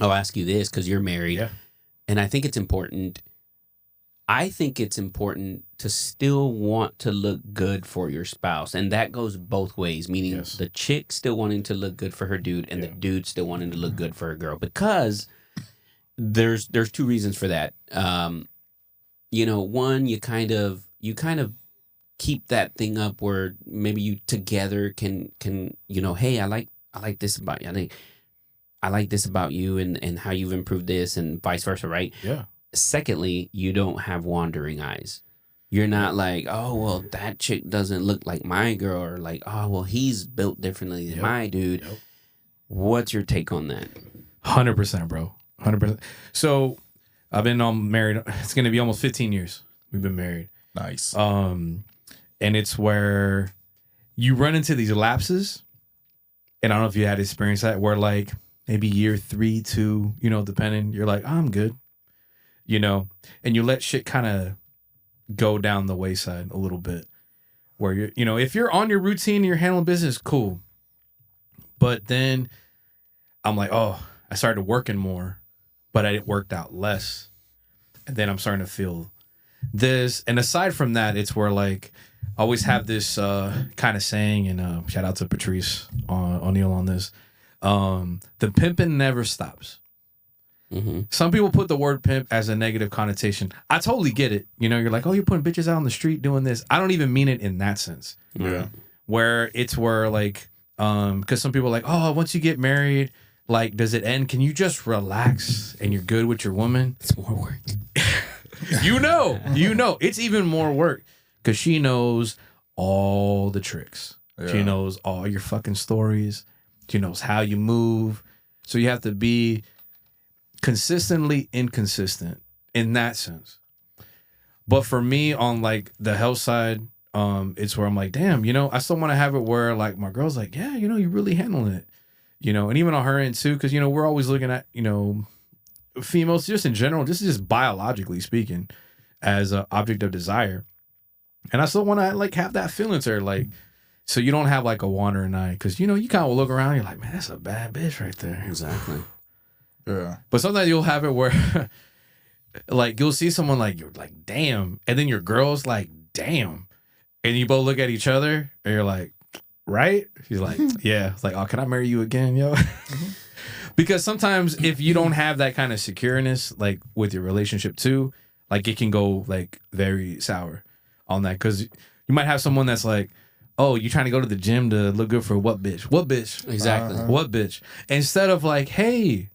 I'll ask you this because you're married, and I think it's important. I think it's important to still want to look good for your spouse. And that goes both ways, meaning the chick still wanting to look good for her dude and the dude still wanting to look good for her girl. Because there's two reasons for that. One, you kind of keep that thing up where maybe you together can hey, I like this about you. I like this about you and how you've improved this and vice versa, right? Yeah. Secondly, you don't have wandering eyes. You're not like, oh, well, that chick doesn't look like my girl, or like, oh, well, he's built differently than my dude. Yep. What's your take on that? 100%, bro. 100%. So I've been married. It's going to be almost 15 years. We've been married. Nice. And it's where you run into these lapses. And I don't know if you had experienced that where like maybe year 3, 2, depending, you're like, oh, I'm good. And you let shit kind of go down the wayside a little bit where if you're on your routine and you're handling business, cool. But then I'm like, oh, I started working more, but it worked out less. And then I'm starting to feel this. And aside from that, it's where like, I always have this kind of saying, and shout out to Patrice O'Neill on this. The pimping never stops. Mm-hmm. Some people put the word pimp as a negative connotation. I totally get it. You know, you're like, oh, you're putting bitches out on the street doing this. I don't even mean it in that sense. Yeah. Where like, because some people are like, oh, once you get married, like, does it end? Can you just relax and you're good with your woman? It's more work. you know, it's even more work because she knows all the tricks. Yeah. She knows all your fucking stories. She knows how you move. So you have to be consistently inconsistent in that sense. But for me, on like the health side, it's where I'm like, damn, you know, I still want to have it where like my girl's like, yeah, you know, you're really handling it, you know, and even on her end too, because you know we're always looking at, you know, females just in general, this is just biologically speaking, as an object of desire, and I still want to like have that feeling to her, like, so you don't have like a wandering eye, because you know you kind of look around, you're like, man, that's a bad bitch right there. Exactly. Yeah. But sometimes you'll have it where like you'll see someone like you're like, damn, and then your girl's like, damn, and you both look at each other and you're like, right? She's like, yeah. It's like, oh, can I marry you again, yo? Because sometimes if you don't have that kind of secureness, like with your relationship too, like it can go like very sour on that. Because you might have someone that's like, oh, you trying to go to the gym to look good for what bitch? What bitch? Exactly. What bitch? Instead of like, hey,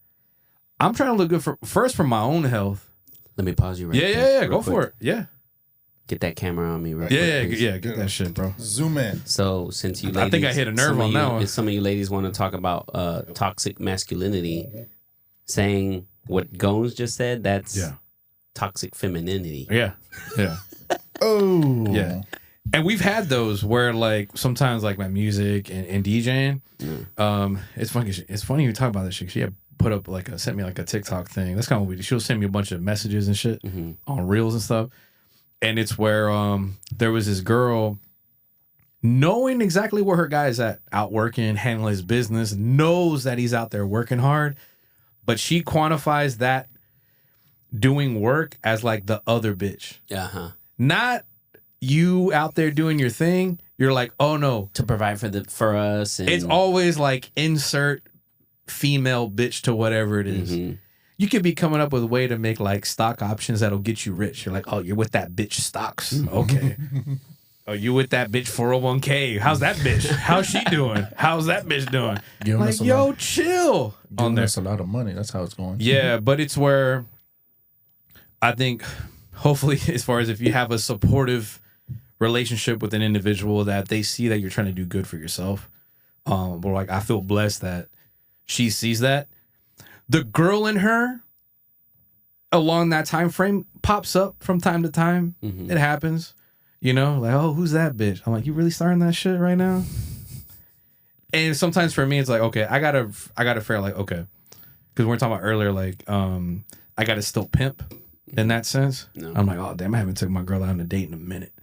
I'm trying to look good for my own health. Let me pause you right Yeah, there. yeah. Go quick. for it. Yeah. Get that camera on me right Yeah, quick, please. yeah. Get that shit, bro. Zoom in. So since you ladies, I think I hit a nerve on that one. If some of you ladies want to talk about toxic masculinity, saying what Gones just said, that's toxic femininity. Yeah. Yeah. Oh. Yeah. And we've had those where like sometimes like my music and DJing, it's funny. It's funny you talk about this shit. She had put up like sent me like a TikTok thing. That's kind of what we do. She'll send me a bunch of messages and shit on reels and stuff. And it's where there was this girl knowing exactly where her guy is at, out working, handling his business, knows that he's out there working hard, but she quantifies that doing work as like the other bitch. Not you out there doing your thing. You're like, oh no, to provide for us. And it's always like insert female bitch to whatever it is. You could be coming up with a way to make like stock options that'll get you rich. You're like, oh, you're with that bitch stocks. Okay. Oh, you with that bitch 401k. How's that bitch? How's she doing? How's that bitch doing? Giving like, us a yo, lot, chill. giving us a lot of money. That's how it's going. Yeah, but it's where I think hopefully as far as if you have a supportive relationship with an individual that they see that you're trying to do good for yourself. But like I feel blessed that she sees that. The girl in her along that time frame pops up from time to time. It happens. You know, like, oh, who's that bitch? I'm like, you really starting that shit right now? And sometimes for me, it's like, okay, I gotta figure like, okay, because we were talking about earlier, like, I gotta still pimp in that sense. No. I'm like, oh damn, I haven't took my girl out on a date in a minute.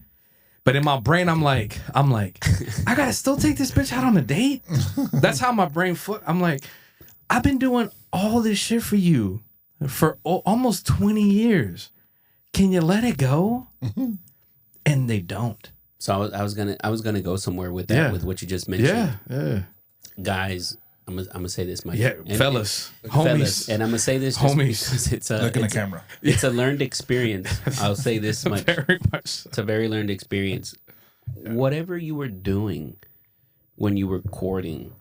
But in my brain, I'm like, I gotta still take this bitch out on a date. That's how my brain I'm like, I've been doing all this shit for you for almost 20 years. Can you let it go? And they don't. So I was gonna go somewhere with that, with what you just mentioned. Yeah. Guys, I'm gonna say this, Mike. Yeah, fellas, homies, fellas, and I'm gonna say this, just because it's a look in the camera. It's a learned experience. I'll say this much. Very much. So. It's a very learned experience. Whatever you were doing when you were courting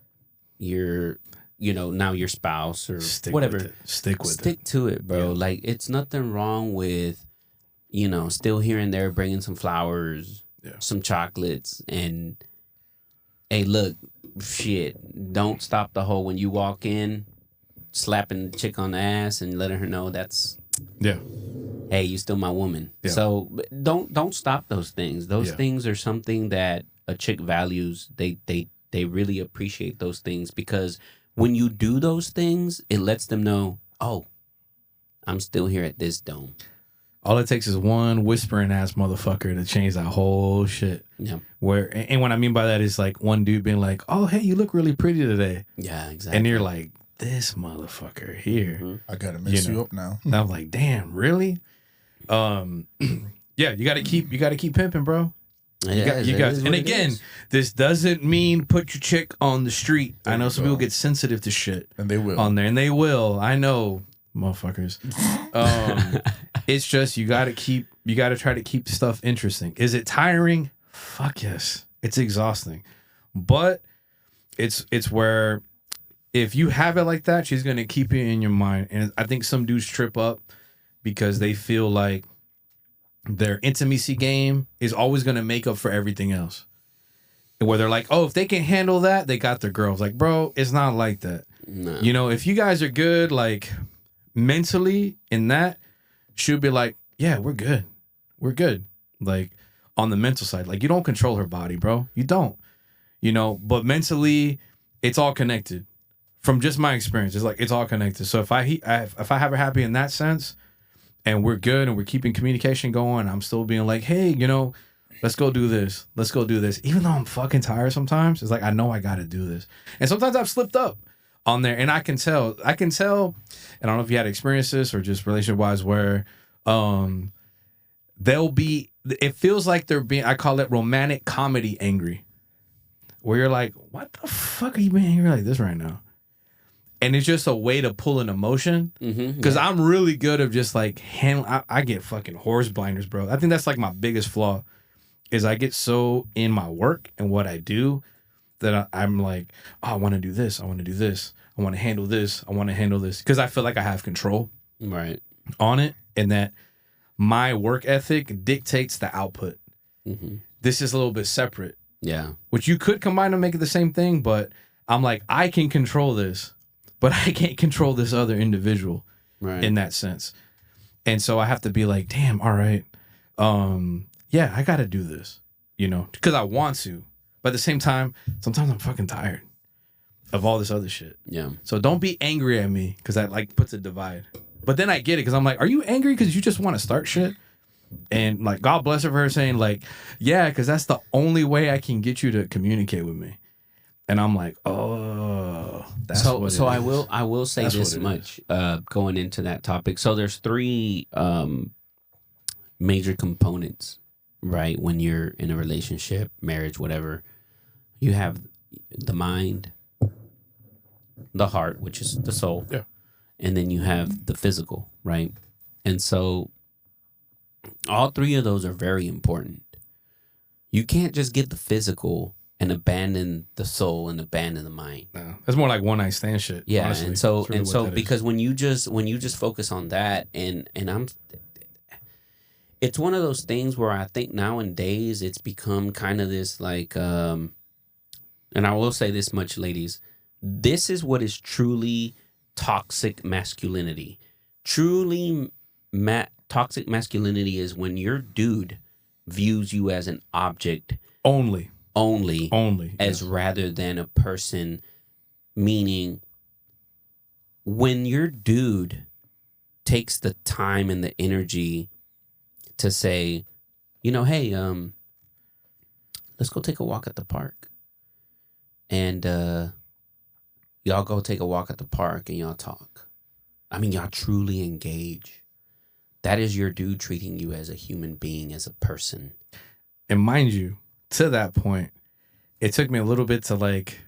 your, now your spouse or whatever, stick to it, bro. Yeah. Like it's nothing wrong with, still here and there bringing some flowers, some chocolates, and hey, look, shit, don't stop the hoe when you walk in, slapping the chick on the ass and letting her know that's hey, you still my woman. Yeah. So don't stop those things. Those things are something that a chick values. They really appreciate those things because when you do those things, it lets them know, oh, I'm still here at this dome. All it takes is one whispering ass motherfucker to change that whole shit. Yeah. And what I mean by that is like one dude being like, "Oh, hey, you look really pretty today." Yeah, exactly. And you're like, "This motherfucker here, I gotta mess you up now." And I'm like, "Damn, really?" Yeah, you gotta keep pimping, bro. You guys, and again, this doesn't mean put your chick on the street. I know some people get sensitive to shit, and they will on there, and they will. I know, motherfuckers. It's just you got to try to keep stuff interesting. Is it tiring? Fuck yes, it's exhausting, but it's where if you have it like that, she's gonna keep it in your mind. And I think some dudes trip up because they feel like their intimacy game is always going to make up for everything else. And where they're like, oh, if they can handle that, they got their girls. Like, bro, it's not like that. No. You know, if you guys are good, like mentally in that, she'll be like, yeah, we're good. We're good. Like on the mental side, like you don't control her body, bro. You don't, you know, but mentally it's all connected from just my experience. It's like, it's all connected. So if I have her happy in that sense, and we're good and we're keeping communication going, I'm still being like, hey, you know, let's go do this. Let's go do this. Even though I'm fucking tired sometimes, it's like, I know I got to do this. And sometimes I've slipped up on there and I can tell, and I don't know if you had experience this or just relationship wise where it feels like they're being, I call it romantic comedy angry, where you're like, what the fuck are you being angry like this right now? And it's just a way to pull an emotion. Because I'm really good at just like I get fucking horse blinders, bro. I think that's like my biggest flaw is I get so in my work and what I do that I'm like, oh, I want to do this. I want to do this. I want to handle this. I want to handle this. Because I feel like I have control on it. And that my work ethic dictates the output. This is a little bit separate. Yeah. Which you could combine and make it the same thing. But I'm like, I can control this. But I can't control this other individual in that sense. And so I have to be like, damn, all right. Yeah, I got to do this, you know, because I want to. But at the same time, sometimes I'm fucking tired of all this other shit. Yeah. So don't be angry at me because that like puts a divide. But then I get it because I'm like, are you angry because you just want to start shit? And like, God bless her for her saying like, yeah, because that's the only way I can get you to communicate with me. And I'm like, oh, that's what it is. I will say this much going into that topic. So there's three major components, right? When you're in a relationship, marriage, whatever. You have the mind, the heart, which is the soul, and then you have the physical, right? And so all three of those are very important. You can't just get the physical and abandon the soul and abandon the mind. No, that's more like one night stand shit. Yeah, honestly. Really and so because when you just focus on that, it's one of those things where I think nowadays it's become kind of this like, and I will say this much, ladies, this is what is truly toxic masculinity. Truly, toxic masculinity is when your dude views you as an object only as rather than a person, meaning when your dude takes the time and the energy to say, you know, hey, let's go take a walk at the park, and y'all go take a walk at the park and y'all talk. I mean, y'all truly engage. That is your dude treating you as a human being, as a person. And mind you, to that point, it took me a little bit to like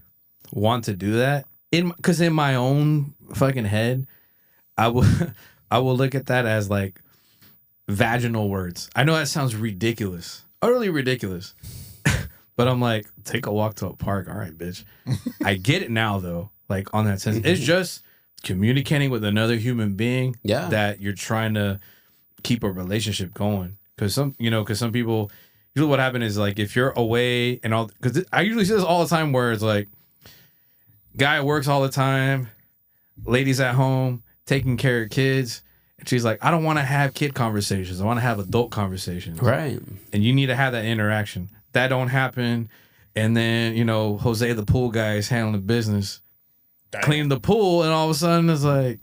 want to do that. Because in my own fucking head, I will look at that as like vaginal words. I know that sounds ridiculous, utterly ridiculous. But I'm like, take a walk to a park. All right, bitch. I get it now though. Like on that sense, it's just communicating with another human being that you're trying to keep a relationship going. Because some people, usually what happens is like if you're away and all, because I usually see this all the time where it's like guy works all the time, ladies at home taking care of kids, and she's like, I don't want to have kid conversations, I want to have adult conversations, right? And you need to have that interaction. That don't happen. And then Jose the pool guy is handling the business, cleaning the pool, and all of a sudden it's like,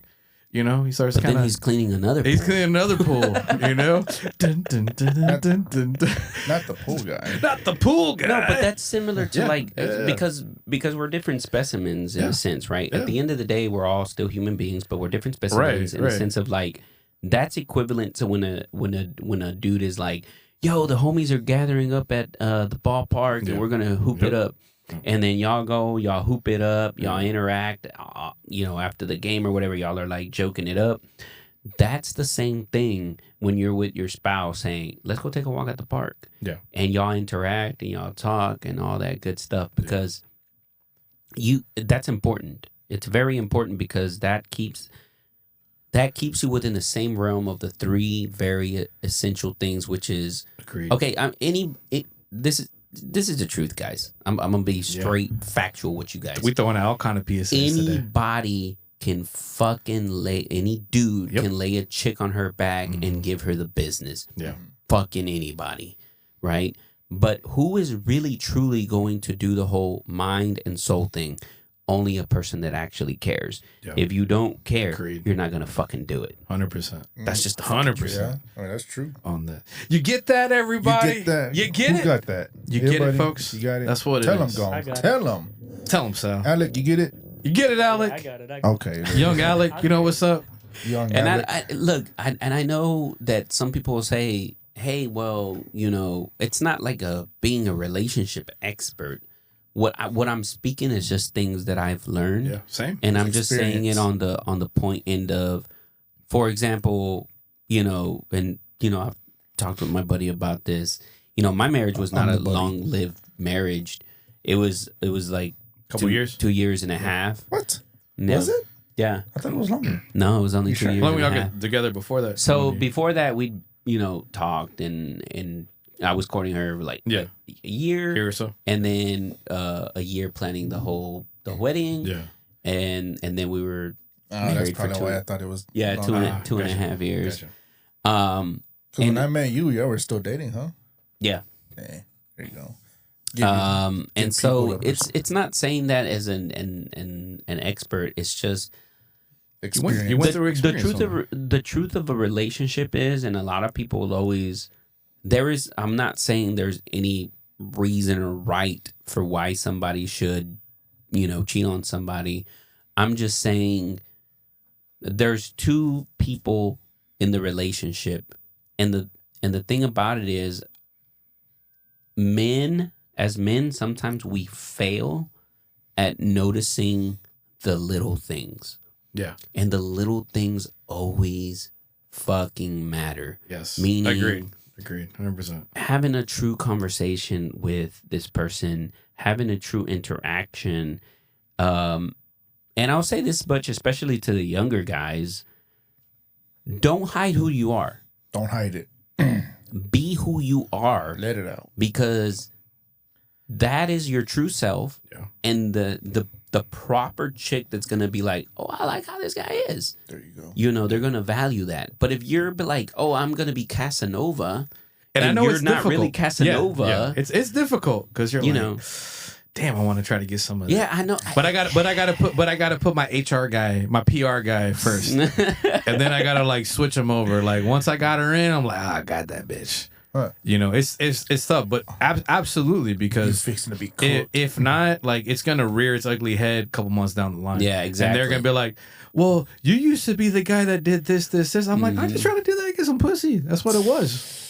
he starts kind of. Then he's cleaning another pool. He's cleaning another pool, Dun, dun, dun, dun, dun, dun. Not the pool guy. Not the pool guy. No, but that's similar to because we're different specimens in a sense, right? At the end of the day, we're all still human beings, but we're different specimens in the sense of like that's equivalent to when a dude is like, yo, the homies are gathering up at the ballpark and we're gonna hoop it up. And then y'all hoop it up, y'all interact, after the game or whatever, y'all are like joking it up. That's the same thing when you're with your spouse saying, let's go take a walk at the park. Yeah. And y'all interact and y'all talk and all that good stuff because that's important. It's very important because that keeps you within the same realm of the three very essential things, which is Agreed. Okay. This is the truth, guys. I'm gonna be straight factual with you guys. We throwing out all kind of PSAs today. Anybody can fucking any dude can lay a chick on her back and give her the business. Yeah. Fucking anybody, right? But who is really truly going to do the whole mind and soul thing? Only a person that actually cares. Yeah. If you don't care, you're not gonna fucking do it. 100%. That's just 100%. Yeah, that's true. On that, you get that, everybody. You get that. You get Who it. got that? You get it, folks. You got it. That's what it Tell is. Tell them, Gone. Tell them, Sal. Alec, you get it? You get it, Alec. I got it. Okay. Young Alec, you know what's up? Young and Alec. I know that some people will say, hey, well, it's not like being a relationship expert. What I'm speaking is just things that I've learned. Yeah, same. And I'm just saying it on the point end of, for example, I've talked with my buddy about this. My marriage was not a long-lived marriage. It was like couple years, 2 years and a half. What? No. Was it? Yeah. I thought it was longer. No, it was only 2 years. When we all and a half. got together before that. So before that, we talked and I was courting her like a year or so, and then a year planning the wedding. Yeah, and then we were married that's for probably why I thought it was. two and a half years. Gotcha. So when I met you, y'all were still dating, huh? Yeah. There you go. And so it's not saying that as an expert. It's just experience. You went through experience. The truth of a relationship is, and a lot of people will always. I'm not saying there's any reason or right for why somebody should, cheat on somebody. I'm just saying there's two people in the relationship, and the thing about it is, as men, sometimes we fail at noticing the little things. Yeah. And the little things always fucking matter. Yes. Meaning, Agreed. 100%. having a true conversation with this person, having a true interaction. And I'll say this much, especially to the younger guys, don't hide who you are. Don't hide it. Be who you are. Let it out. Because that is your true self. Yeah. And the proper chick that's going to be like, oh, I like how this guy is. There you go. They're going to value that. But if you're like, oh, I'm going to be Casanova, and I know you're it's not difficult. really Casanova. Yeah. It's difficult because you're damn, I want to try to get some of that. Yeah, I know. But I gotta put my HR guy, my PR guy first. And then I gotta like switch him over. Like once I got her in, I'm like, I got that bitch. Huh. It's tough, but absolutely, because you're fixing to be cooked. if not, like it's gonna rear its ugly head a couple months down the line. Yeah, exactly. And they're gonna be like, well, you used to be the guy that did this. I'm like, I'm just trying to do that to get some pussy. That's what it was.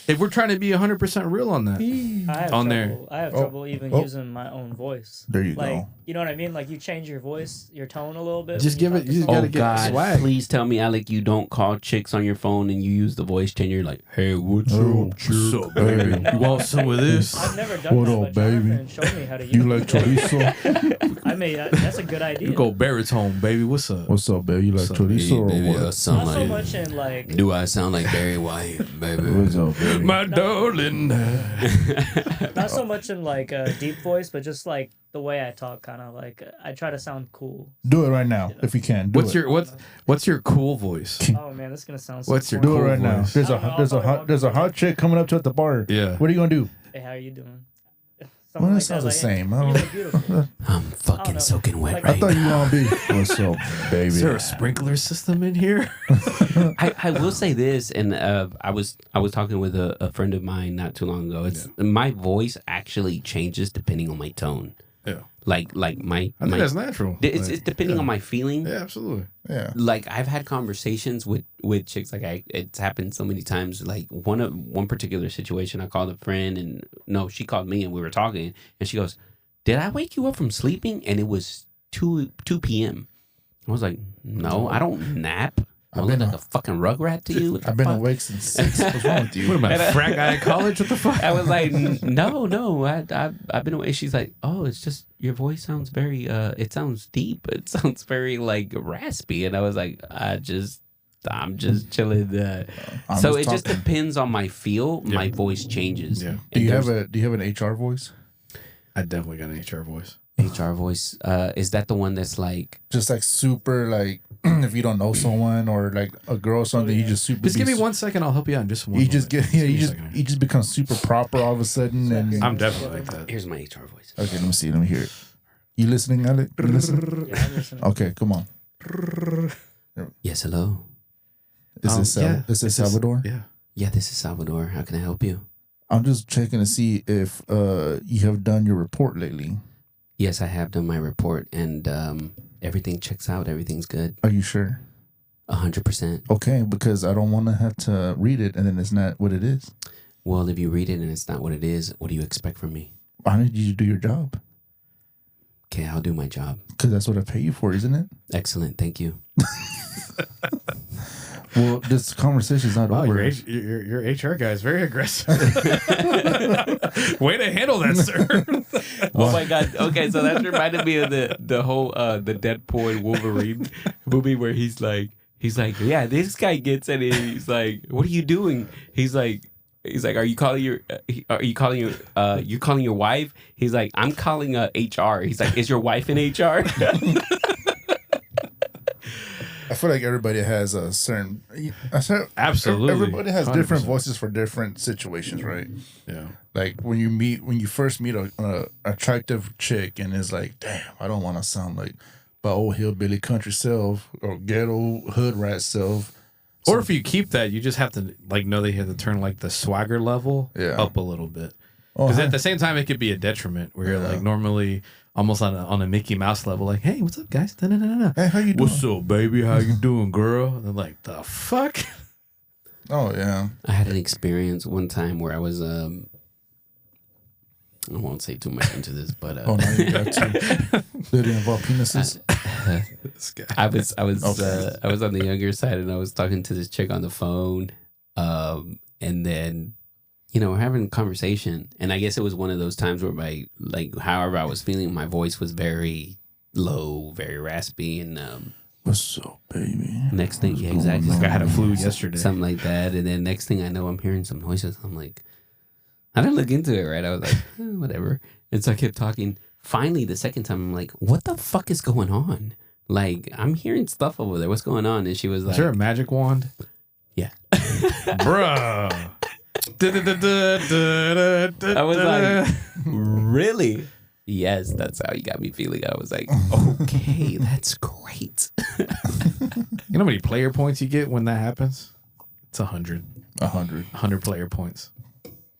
If we're trying to be 100% real on that, I have trouble even using my own voice. There you go. You know what I mean? Like you change your voice, your tone a little bit. just give it. You just gotta get swag. Please tell me, Alec, you don't call chicks on your phone and you use the voice changer. You're like, hey, what's up, baby? You want some of this? I've never done What that, up, but baby? Jonathan showed me how to use You it. like chorizo? I mean, that's a good idea. You go baritone, baby. What's up? What's up, baby? You like chorizo or baby, what? Not so much in like. Do I sound like Barry White, baby? What's up, baby? My darling. Not so much in like a deep voice, but just like the way I talk, kind of like I try to sound cool. Do it right now if you can. What's your cool voice? Oh man, this is gonna sound. So What's your Do corny. it right now. voice. There's a hot chick coming up to at the bar. Yeah. What are you gonna do? Hey, how are you doing? Well, Something that like sounds the like, same. Hey, I you don't- look beautiful. I'm fucking know. soaking wet Like- I right thought you now. were gonna be. What's up, baby? Is there a sprinkler system in here? I will say this, and I was talking with a friend of mine not too long ago. It's my voice actually changes depending on my tone. Yeah. Like my. I think that's natural. It's depending on my feeling. Yeah, absolutely. Yeah. Like I've had conversations with chicks. Like it's happened so many times. Like one particular situation, I called a friend, and no, she called me, and we were talking, and she goes, "Did I wake you up from sleeping?" And it was 2 p.m. I was like, "No, I don't nap. I look like a fucking rugrat to you." I've been awake since 6. What's wrong with you? What am I, a frat guy at college? What the fuck? I was like, no, I've been away. She's like, oh, it's just your voice sounds very, it sounds deep. It sounds very like raspy. And I was like, I'm just chilling. So it just depends on my feel. Yeah. My voice changes. Yeah. Do you have an HR voice? I definitely got an HR voice. HR voice. Is that the one that's like just like super like if you don't know someone or like a girl or something, you just super. Just give me 1 second. I'll help you out in just one. You just get you just become super proper all of a sudden. And I'm definitely like that. Here's my HR voice. Okay, let me see. Let me hear it. You listening, Alec? You listening? Yeah, I'm listening. Okay, come on. Yes, hello. Is this Salvador? Yeah, this is Salvador. How can I help you? I'm just checking to see if you have done your report lately. Yes, I have done my report, and everything checks out. Everything's good. Are you sure? 100%. Okay, because I don't want to have to read it and then it's not what it is. Well, if you read it and it's not what it is, what do you expect from me? I need you to do your job. Okay, I'll do my job. Because that's what I pay you for, isn't it? Excellent. Thank you. Well, this conversation's not over. Your HR guy is very aggressive. Way to handle that, sir. Oh my God. Okay, so that reminded me of the whole the Deadpool and Wolverine movie where he's like, yeah, this guy gets it. And he's like, what are you doing? He's like, are you calling your wife? He's like, I'm calling HR. He's like, is your wife in HR? I feel like everybody has a certain. Absolutely. Everybody has 100%. different voices for different situations, right? Yeah. Like when you first meet a attractive chick and it's like, damn, I don't want to sound like my old hillbilly country self or ghetto hood rat self. Or if you keep that, you just have to like know they have to turn like the swagger level up a little bit. Because at the same time, it could be a detriment where you're like normally almost on a Mickey Mouse level, like, hey, what's up, guys? Da-da-da-da. Hey, how you doing? What's up, baby? How you doing, girl? And they're like, the fuck? Oh, yeah. I had an experience one time where I was I won't say too much into this, but Oh, now you got to. Did it involve penises? This guy. I was on the younger side, and I was talking to this chick on the phone, and then we're having a conversation, and I guess it was one of those times where however I was feeling, my voice was very low, very raspy, and what's up, baby? next thing, yeah, exactly. I had a flu yesterday, something like that, and then next thing I know, I'm hearing some noises. I'm like, I didn't look into it, right? I was like, whatever. And so I kept talking. Finally, the second time, I'm like, what the fuck is going on? Like, I'm hearing stuff over there. What's going on? And she was like, is there a magic wand? Yeah. Bruh. I was like, really? Yes, that's how you got me feeling. I was like, okay, that's great. You know how many player points you get when that happens? It's 100. 100 player points.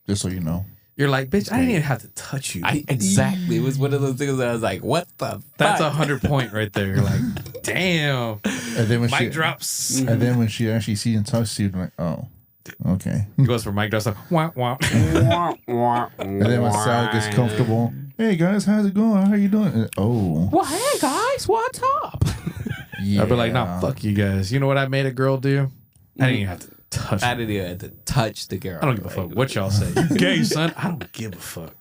Just so you know. You're like, bitch, I didn't even have to touch you. Exactly. It was one of those things that I was like, what the fuck? That's 100 point right there. You're like, damn. And then when mic drops. And then when she actually sees and touches you, like, oh, okay. It goes for mic drops like, wah, wah. And then when Sal gets comfortable, hey guys, how's it going? How you doing? And, oh. Well, hey guys, what's up? Yeah. I'd be like, nah, fuck you guys. You know what I made a girl do? I didn't even have to touch I didn't even have to touch the girl. I don't give a fuck what y'all say. You gay, son? I don't give a fuck.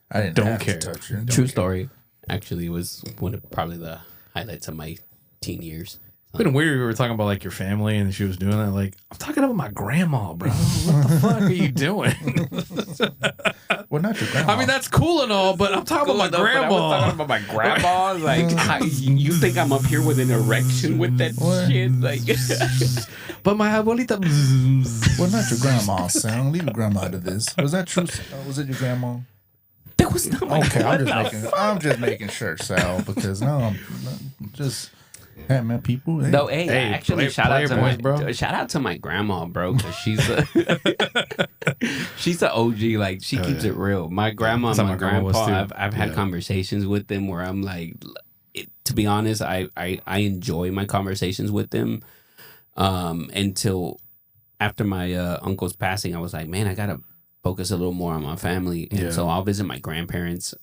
I didn't don't have care. to touch her. True story. Actually, was one of probably the highlights of my teen years. It's been weird. We were talking about like your family and she was doing that. Like, I'm talking about my grandma, bro. What the fuck are you doing? Well, not your grandma. I mean, that's cool and all, but I'm talking about my grandma. I was talking about my grandma. Like, you think I'm up here with an erection with that shit? Like, but my abuelita. Well, not your grandma, Sam. Leave your grandma out of this. Was that true? Was it your grandma? that was not my Okay, grandma. I'm just making sure, Sal, because no, I'm just. Hey man, people. Hey. No, hey, actually, shout out to boys, bro. Shout out to my grandma, bro, because she's she's an OG. Like she keeps it real. My grandma, That's how my my grandma was, grandpa. too. I've had conversations with them where I'm like, to be honest, I enjoy my conversations with them. Until after my uncle's passing, I was like, man, I gotta focus a little more on my family, and so I'll visit my grandparents.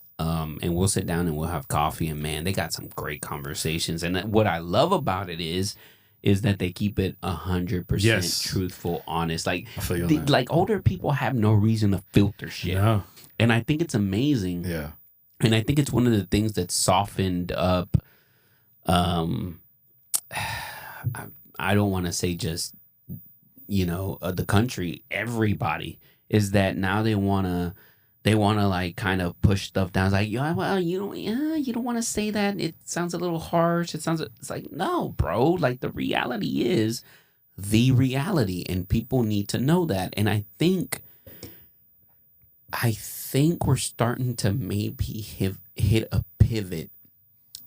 And we'll sit down and we'll have coffee, and man, they got some great conversations. And what I love about it is that they keep it 100% truthful, honest. Like, like older people have no reason to filter shit, and I think it's amazing. Yeah, and I think it's one of the things that softened up. I don't want to say just the country, everybody, is that now they wanna like kind of push stuff down. It's like, well, you don't want to say that. It sounds a little harsh. It's like, no, bro. Like the reality is the reality, and people need to know that. And I think we're starting to maybe hit a pivot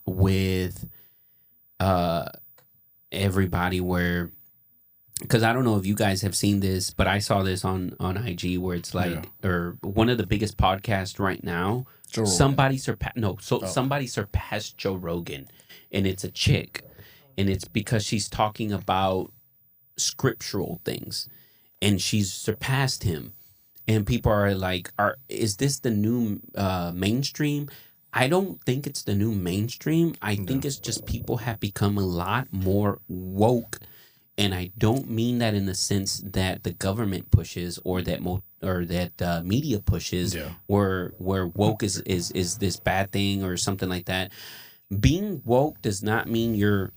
with everybody where. Because I don't know if you guys have seen this, but I saw this on IG where it's like, or one of the biggest podcasts right now. Somebody surpassed Joe Rogan, and it's a chick, and it's because she's talking about scriptural things, and she's surpassed him, and people are like, is this the new mainstream? I don't think it's the new mainstream. I think it's just people have become a lot more woke. And I don't mean that in the sense that the government pushes or that media pushes, where woke is this bad thing or something like that. Being woke does not mean you're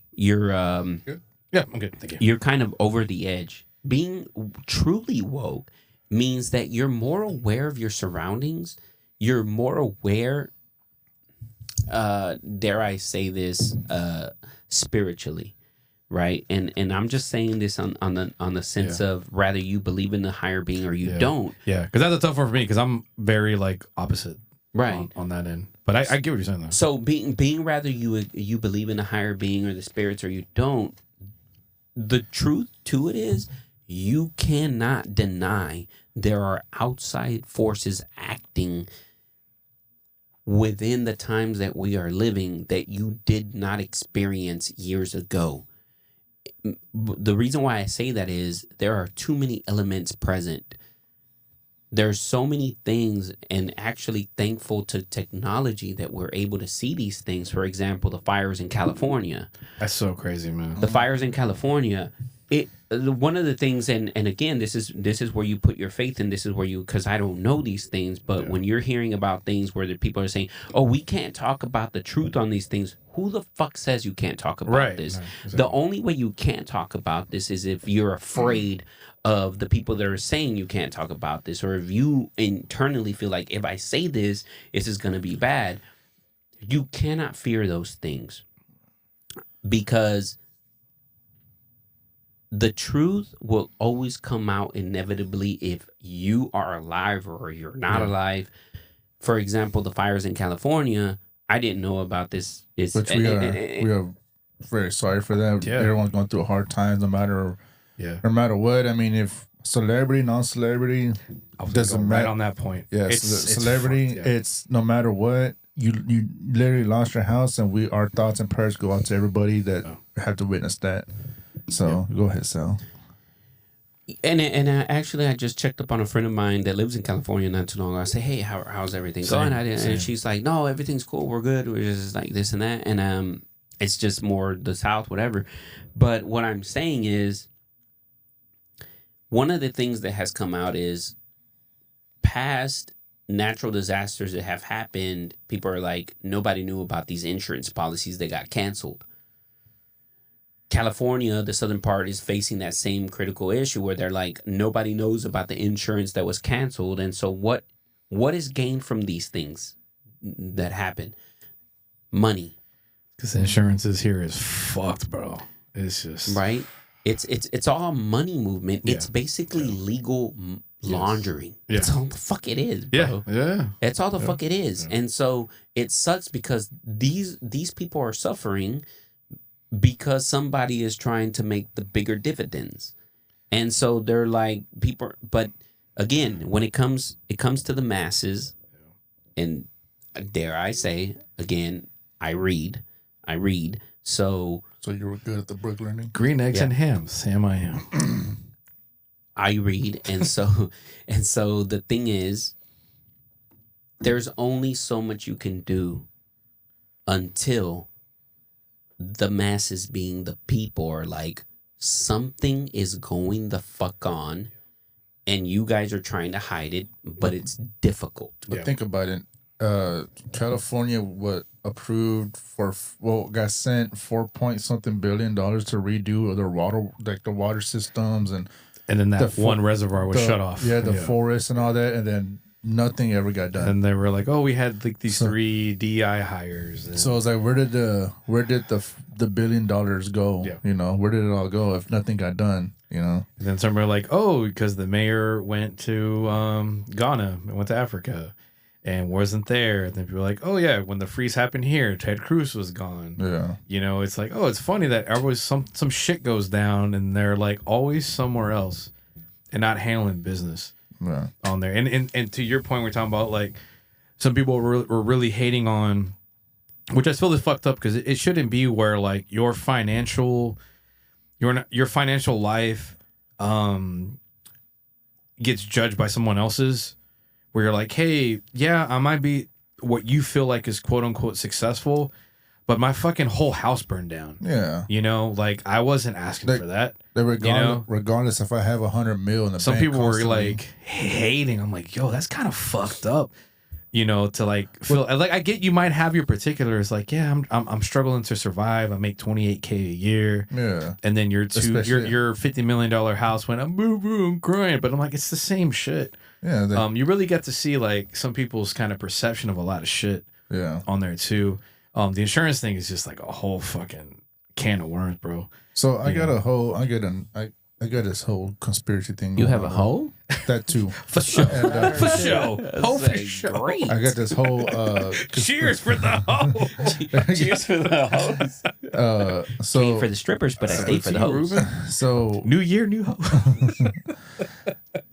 I'm good. Thank you. You're kind of over the edge. Being truly woke means that you're more aware of your surroundings. You're more aware, dare I say this, spiritually. Right, and I'm just saying this on the sense of rather you believe in the higher being or you don't. Yeah, because that's a tough one for me because I'm very like opposite. Right on that end, but I get what you're saying though. So being rather you believe in the higher being or the spirits or you don't. The truth to it is you cannot deny there are outside forces acting within the times that we are living that you did not experience years ago. The reason why I say that is there are too many elements present. There's so many things, and actually thankful to technology that we're able to see these things. For example, the fires in California. That's so crazy, man. The fires in California. One of the things, and again, this is where you put your faith in. This is where because I don't know these things, but when you're hearing about things where the people are saying, "Oh, we can't talk about the truth on these things," who the fuck says you can't talk about this? No, exactly. The only way you can't talk about this is if you're afraid of the people that are saying you can't talk about this, or if you internally feel like if I say this is going to be bad. You cannot fear those things because the truth will always come out inevitably if you are alive or you're not alive. For example, the fires in California, I didn't know about this. Which we are very sorry for that. Yeah. Everyone's going through hard times no matter what. I mean, if celebrity, non-celebrity, doesn't matter. Right on that point. Yeah, celebrity, it's no matter what. You literally lost your house, and our thoughts and prayers go out to everybody that had to witness that. So go ahead, Sal. And I just checked up on a friend of mine that lives in California not too long ago. I said, hey, how's everything going? And she's like, no, everything's cool. We're good. We're just like this and that. And it's just more the South, whatever. But what I'm saying is one of the things that has come out is past natural disasters that have happened. People are like, nobody knew about these insurance policies that got canceled. California, the southern part, is facing that same critical issue where they're like, nobody knows about the insurance that was canceled. And so what is gained from these things that happen? Money. Because insurances here is fucked, bro. It's just... Right? It's all money movement. Yeah. It's basically legal laundering. Yeah. It's all the fuck it is, bro. Yeah. It's all the fuck it is. Yeah. And so it sucks because these people are suffering because somebody is trying to make the bigger dividends. And so they're like people, but again, when it comes to the masses, and dare I say again, I read. So you were good at the book learning. Green eggs and ham. Sam, I am. I read, and so the thing is, there's only so much you can do until the masses, being the people, are like, something is going the fuck on, and you guys are trying to hide it, but it's difficult. But think about it. California got sent $4 billion to redo their water, like the water systems, and then that one reservoir was shut off. Yeah, the forest and all that, and then nothing ever got done. And they were like, "Oh, we had like these 3 DI hires." So I was like, where did the $1 billion go? Yeah. You know, where did it all go if nothing got done? You know. And then some were like, "Oh, because the mayor went to Ghana and went to Africa, and wasn't there." And then people were like, "Oh yeah, when the freeze happened here, Ted Cruz was gone." Yeah. You know, it's like, oh, it's funny that always some shit goes down, and they're like always somewhere else, and not handling business. Yeah. On there. And to your point, we're talking about like some people were really hating on, which I feel is fucked up, because it shouldn't be where like your financial life gets judged by someone else's, where you're like, hey, yeah, I might be what you feel like is quote unquote successful, but my fucking whole house burned down. Yeah. You know, like I wasn't asking for that. Regardless if I have $100 million in the some bank, people were like hating. I'm like, yo, that's kind of fucked up. You know, to like feel like, I get you might have your particulars, like, yeah, I'm struggling to survive. I make $28K a year. Yeah. And then your $50 million house went, I'm crying. But I'm like, it's the same shit. Yeah. You really get to see like some people's kind of perception of a lot of shit. Yeah. On there too. The insurance thing is just like a whole fucking can of worms, bro. So I got this whole conspiracy thing. You have a hoe? That too. For sure. And, for sure. Hoe for sure. Great. I got this whole cheers for the hoe. Cheers for the hoes. So for the strippers, but I stay for the hoes. Ruben. So New year, new hoe.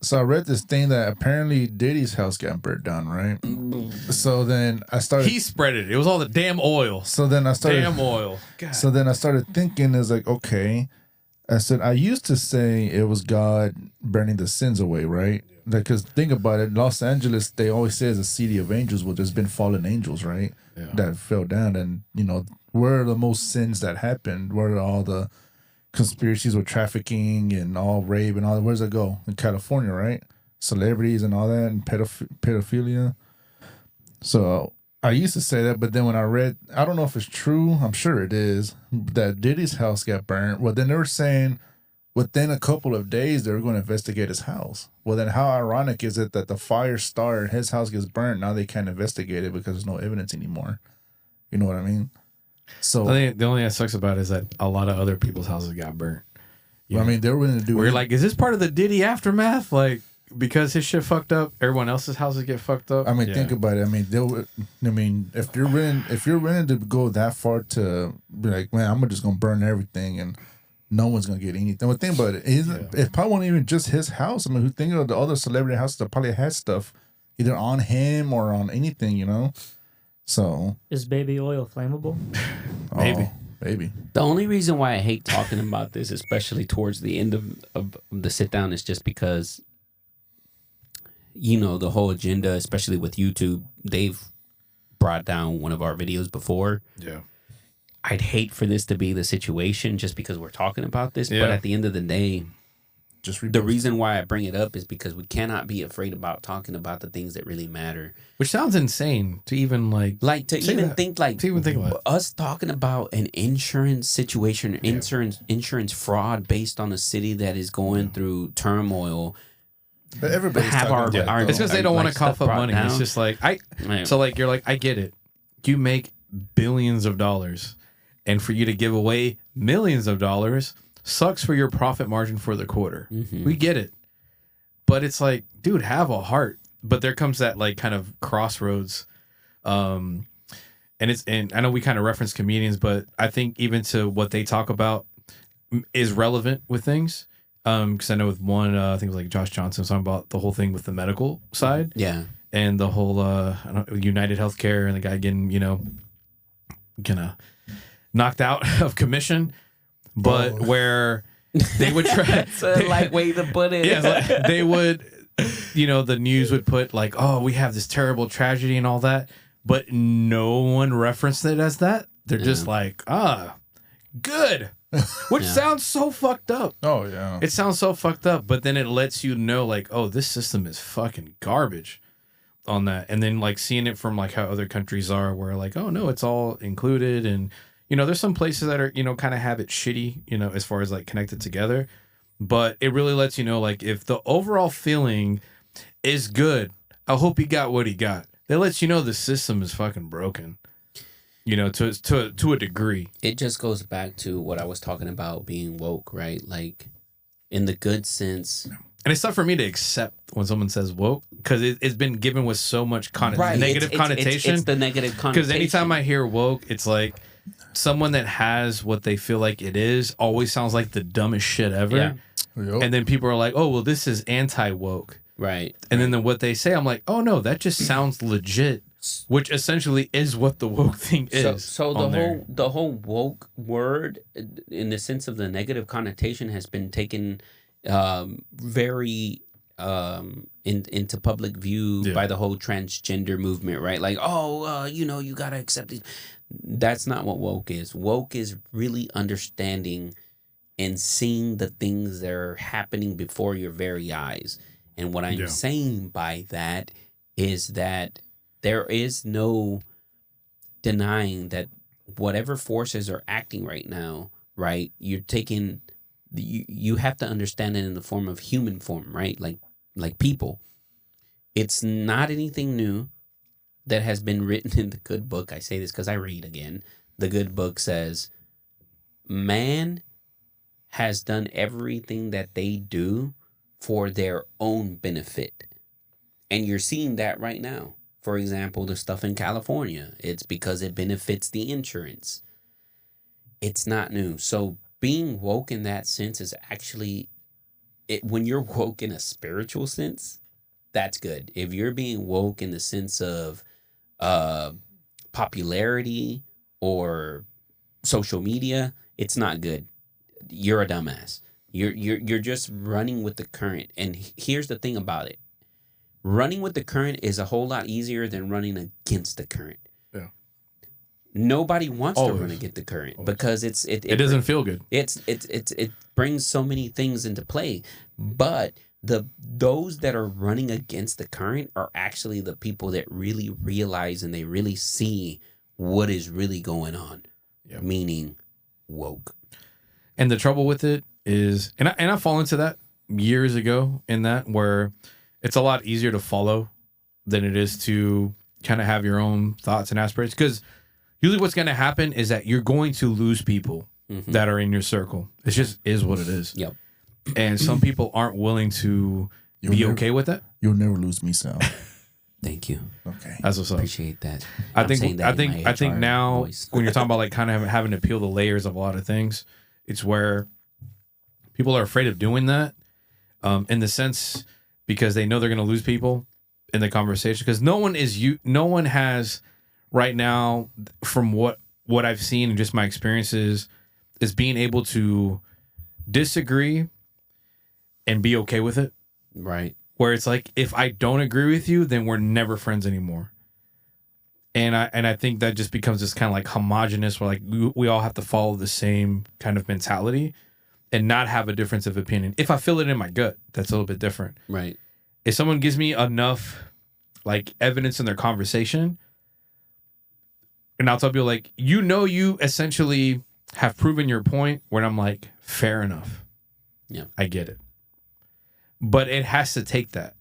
So I read this thing that apparently Diddy's house got burnt down, right? So then I started. He spread it. It was all the damn oil. So then I started. Damn oil. God. So then I started thinking, is like, okay. I said, I used to say it was God burning the sins away, right? Because think about it, Los Angeles, they always say is a city of angels. Well, there's been fallen angels, right? Yeah. That fell down. And, you know, where are the most sins that happened? Where are all the conspiracies with trafficking and all rape and all that? Where does it go? In California, right? Celebrities and all that, and pedophilia. So I used to say that, but then when I read, I don't know if it's true, I'm sure it is, that Diddy's house got burnt. Well, then they were saying within a couple of days they were going to investigate his house. Well, then how ironic is it that the fire started, his house gets burnt, now they can't investigate it because there's no evidence anymore. You know what I mean? So I think the only thing that sucks about it is that a lot of other people's houses got burnt. I mean, they were going to do. Where you're like, is this part of the Diddy aftermath? Like, because his shit fucked up, everyone else's houses get fucked up. I mean, think about it. I mean, if you're willing to go that far to be like, man, I'm just gonna burn everything and no one's gonna get anything. Well, think about it. It probably wasn't even just his house. I mean, who think of the other celebrity houses that probably had stuff either on him or on anything, you know? So is baby oil flammable? Maybe. The only reason why I hate talking about this, especially towards the end of the sit down, is just because, you know, the whole agenda, especially with YouTube, they've brought down one of our videos before. Yeah. I'd hate for this to be the situation just because we're talking about this. Yeah. But at the end of the day, Just the reason why I bring it up is because we cannot be afraid about talking about the things that really matter. Which sounds insane to even like to even think about us talking about an insurance situation, insurance fraud based on a city that is going through turmoil. But everybody's have talking about it's because they don't want to cough up money. Down. It's just like so like you're like, I get it. You make billions of dollars, and for you to give away millions of dollars sucks for your profit margin for the quarter. Mm-hmm. We get it. But it's like, dude, have a heart. But there comes that like kind of crossroads. And and I know we kind of reference comedians, but I think even to what they talk about is relevant with things. Because I know with one, I think it was like Josh Johnson was talking about the whole thing with the medical side. Yeah. And the whole United Healthcare and the guy getting, kind of knocked out of commission. But where they would try. That's a light way to put it. Yeah, like they would, the news would put like, oh, we have this terrible tragedy and all that. But no one referenced it as that. They're just like, good. Which sounds so fucked up. Oh, yeah. It sounds so fucked up. But then it lets you know, like, oh, this system is fucking garbage on that. And then, like, seeing it from, like, how other countries are where, like, oh, no, it's all included. And, there's some places that are, kind of have it shitty, as far as, like, connected together. But it really lets you know, like, if the overall feeling is good, I hope he got what he got. That lets you know the system is fucking broken. To a degree. It just goes back to what I was talking about being woke, right? Like, in the good sense. And it's tough for me to accept when someone says woke because it's been given with so much negative connotation. It's the negative connotation. Because anytime I hear woke, it's like someone that has what they feel like it is always sounds like the dumbest shit ever. Yeah. Yep. And then people are like, oh, well, this is anti-woke. Right. And then what they say, I'm like, oh, no, that just sounds legit. Which essentially is what the woke thing is. So the whole woke word, in the sense of the negative connotation, has been taken very into public view by the whole transgender movement, right? Like, you gotta accept it. That's not what woke is. Woke is really understanding and seeing the things that are happening before your very eyes. And what I'm saying by that is that there is no denying that whatever forces are acting right now, right? You're taking, you have to understand it in the form of human form, right? Like people. It's not anything new that has been written in the good book. I say this because I read again. The good book says, man has done everything that they do for their own benefit. And you're seeing that right now. For example, the stuff in California, it's because it benefits the insurance. It's not new. So being woke in that sense is actually, when you're woke in a spiritual sense, that's good. If you're being woke in the sense of popularity or social media, it's not good. You're a dumbass. You're just running with the current. And here's the thing about it. Running with the current is a whole lot easier than running against the current. Yeah. Nobody wants to run against the current because it doesn't feel good. It brings so many things into play. But those that are running against the current are actually the people that really realize and they really see what is really going on. Yep. Meaning woke. And the trouble with it is, and I fall into that years ago in that where it's a lot easier to follow than it is to kind of have your own thoughts and aspirations. Because usually what's going to happen is that you're going to lose people that are in your circle. It just is what it is. Yep. And some people aren't willing to be okay with that. You'll never lose me, Sal. Thank you. Okay. That's what's up. Appreciate that. I think now when you're talking about like kind of having to peel the layers of a lot of things, it's where people are afraid of doing that in the sense because they know they're going to lose people in the conversation because no one has right now from what I've seen and just my experiences is being able to disagree and be okay with it. Right. Where it's like, if I don't agree with you, then we're never friends anymore. And I think that just becomes this kind of like homogenous where like we all have to follow the same kind of mentality and not have a difference of opinion. If I feel it in my gut, that's a little bit different. Right. If someone gives me enough like evidence in their conversation, and I'll tell people like, you essentially have proven your point when I'm like, fair enough. Yeah. I get it. But it has to take that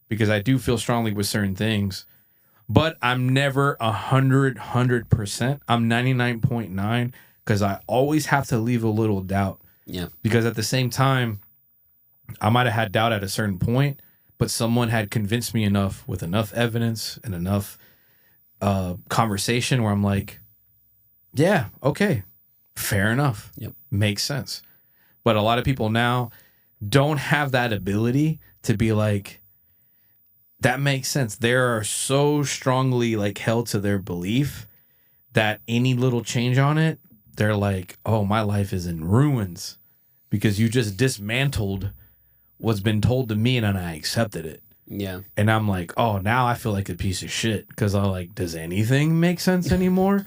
because I do feel strongly with certain things, but I'm never 100%. I'm 99.9 because I always have to leave a little doubt. Yeah. Because at the same time, I might have had doubt at a certain point, but someone had convinced me enough with enough evidence and enough conversation where I'm like, yeah, okay, fair enough. Yep. Makes sense. But a lot of people now don't have that ability to be like, that makes sense. They are so strongly like held to their belief that any little change on it, they're like, oh, my life is in ruins because you just dismantled what's been told to me and I accepted it. Yeah. And I'm like, oh, now I feel like a piece of shit because I'm like, does anything make sense anymore?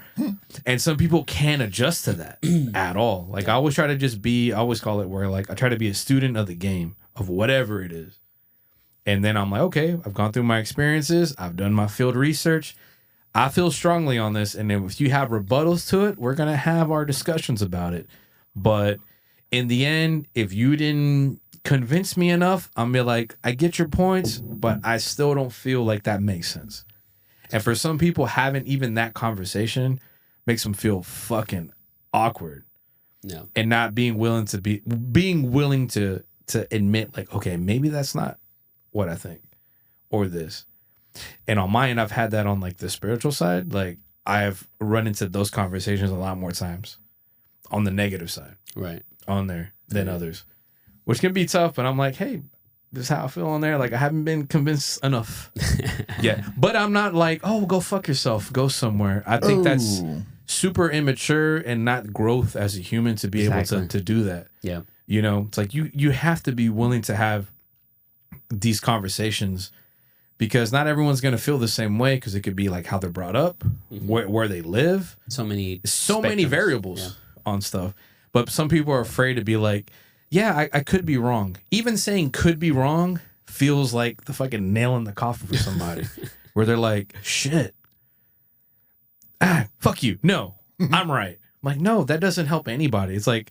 And some people can't adjust to that at all. Like I always try to just be, I always call it where like I try to be a student of the game of whatever it is. And then I'm like, okay, I've gone through my experiences. I've done my field research. I feel strongly on this. And then if you have rebuttals to it, we're going to have our discussions about it. But in the end, if you didn't convince me enough, I'm be like, I get your points, but I still don't feel like that makes sense. And for some people, having even that conversation makes them feel fucking awkward. Yeah. And not being willing to admit like, okay, maybe that's not what I think or this. And on my end, I've had that on like the spiritual side. Like I've run into those conversations a lot more times on the negative side. Right. On there than others, which can be tough. But I'm like, hey, this is how I feel on there. Like I haven't been convinced enough yet. But I'm not like, oh, go fuck yourself, go somewhere. I think that's super immature and not growth as a human to be able to do that. Yeah. You know, it's like you have to be willing to have these conversations because not everyone's going to feel the same way because it could be like how they're brought up, where they live. So many variables on stuff. But some people are afraid to be like, yeah, I could be wrong. Even saying could be wrong feels like the fucking nail in the coffin for somebody where they're like, shit. Fuck you. No, I'm right. I'm like, no, that doesn't help anybody. It's like,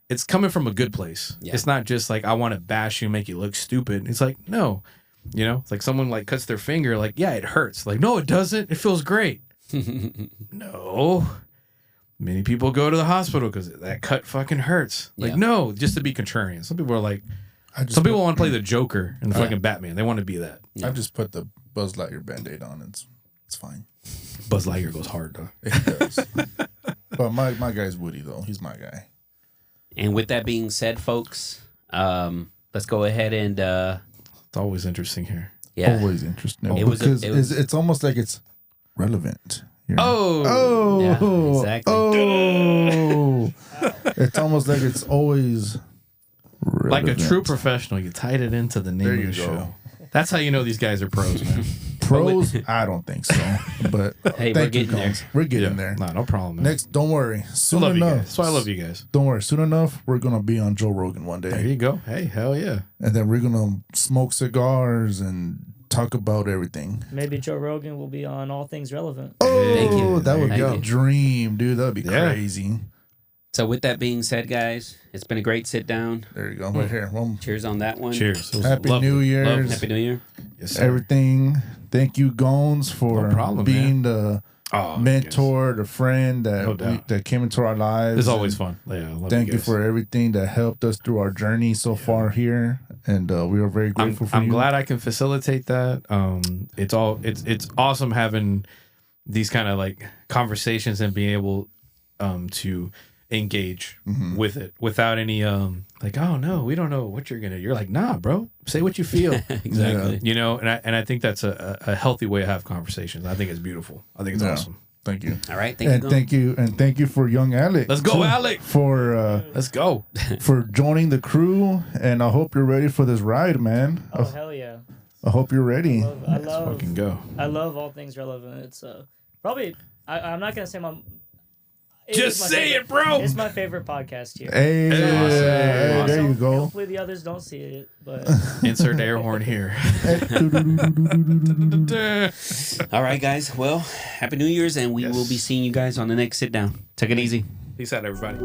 it's coming from a good place. Yeah. It's not just like, I want to bash you, make you look stupid. It's like, no, you know, it's like someone like cuts their finger. Like, yeah, it hurts. Like, no, it doesn't. It feels great. No. Many people go to the hospital because that cut fucking hurts. Like, no, just to be contrarian. Some people are like, some people want to play the Joker and the fucking Batman. They want to be that. Yeah. I just put the Buzz Lightyear Band-Aid on. It's fine. Buzz Lightyear goes hard, though. It does. But my guy's Woody, though. He's my guy. And with that being said, folks, let's go ahead and... it's always interesting here. Yeah. Always interesting. It's almost like it's relevant. Yeah, exactly. It's almost like it's always relevant. Like a true professional. You tied it into the name of the show. That's how you know these guys are pros, man. Pros? I don't think so. But hey, we're getting there. We're getting there. No problem, man. Next, don't worry. Soon enough. That's why I love you guys. Don't worry. Soon enough, we're going to be on Joe Rogan one day. There you go. Hey, hell yeah. And then we're going to smoke cigars and talk about everything. Maybe Joe Rogan will be on All Things Relevant. Oh, thank you. That would be a dream, dude. That would be crazy. So with that being said, guys, it's been a great sit down. There you go. Right here. Well, cheers on that one. Cheers. Happy New Year's. Happy New Year. Yes, sir. Everything. Thank you, Gones, for being the mentor, the friend that came into our lives. It's always fun. Yeah, thank you for everything that helped us through our journey so far here, and we are very grateful for you. I'm glad I can facilitate that. It's awesome having these kind of like conversations and being able to engage with it without any like, oh no, we don't know what you're gonna. You're like, nah, bro, say what you feel. Exactly. You know, and I think that's a healthy way to have conversations. I think it's beautiful. I think it's awesome. Thank you. All right, thank you for young Alec. Let's go, Alec. For let's go for joining the crew, and I hope you're ready for this ride, man. Oh hell yeah! I hope you're ready. Let's fucking go. I love All Things Relevant. It's probably I'm not gonna say my. Just say it, bro. It's my favorite podcast here. Hey, awesome. There you go. Hopefully the others don't see it, but insert air horn here. All right, guys. Well, Happy New Year's, and we will be seeing you guys on the next sit down. Take it easy. Peace out, everybody.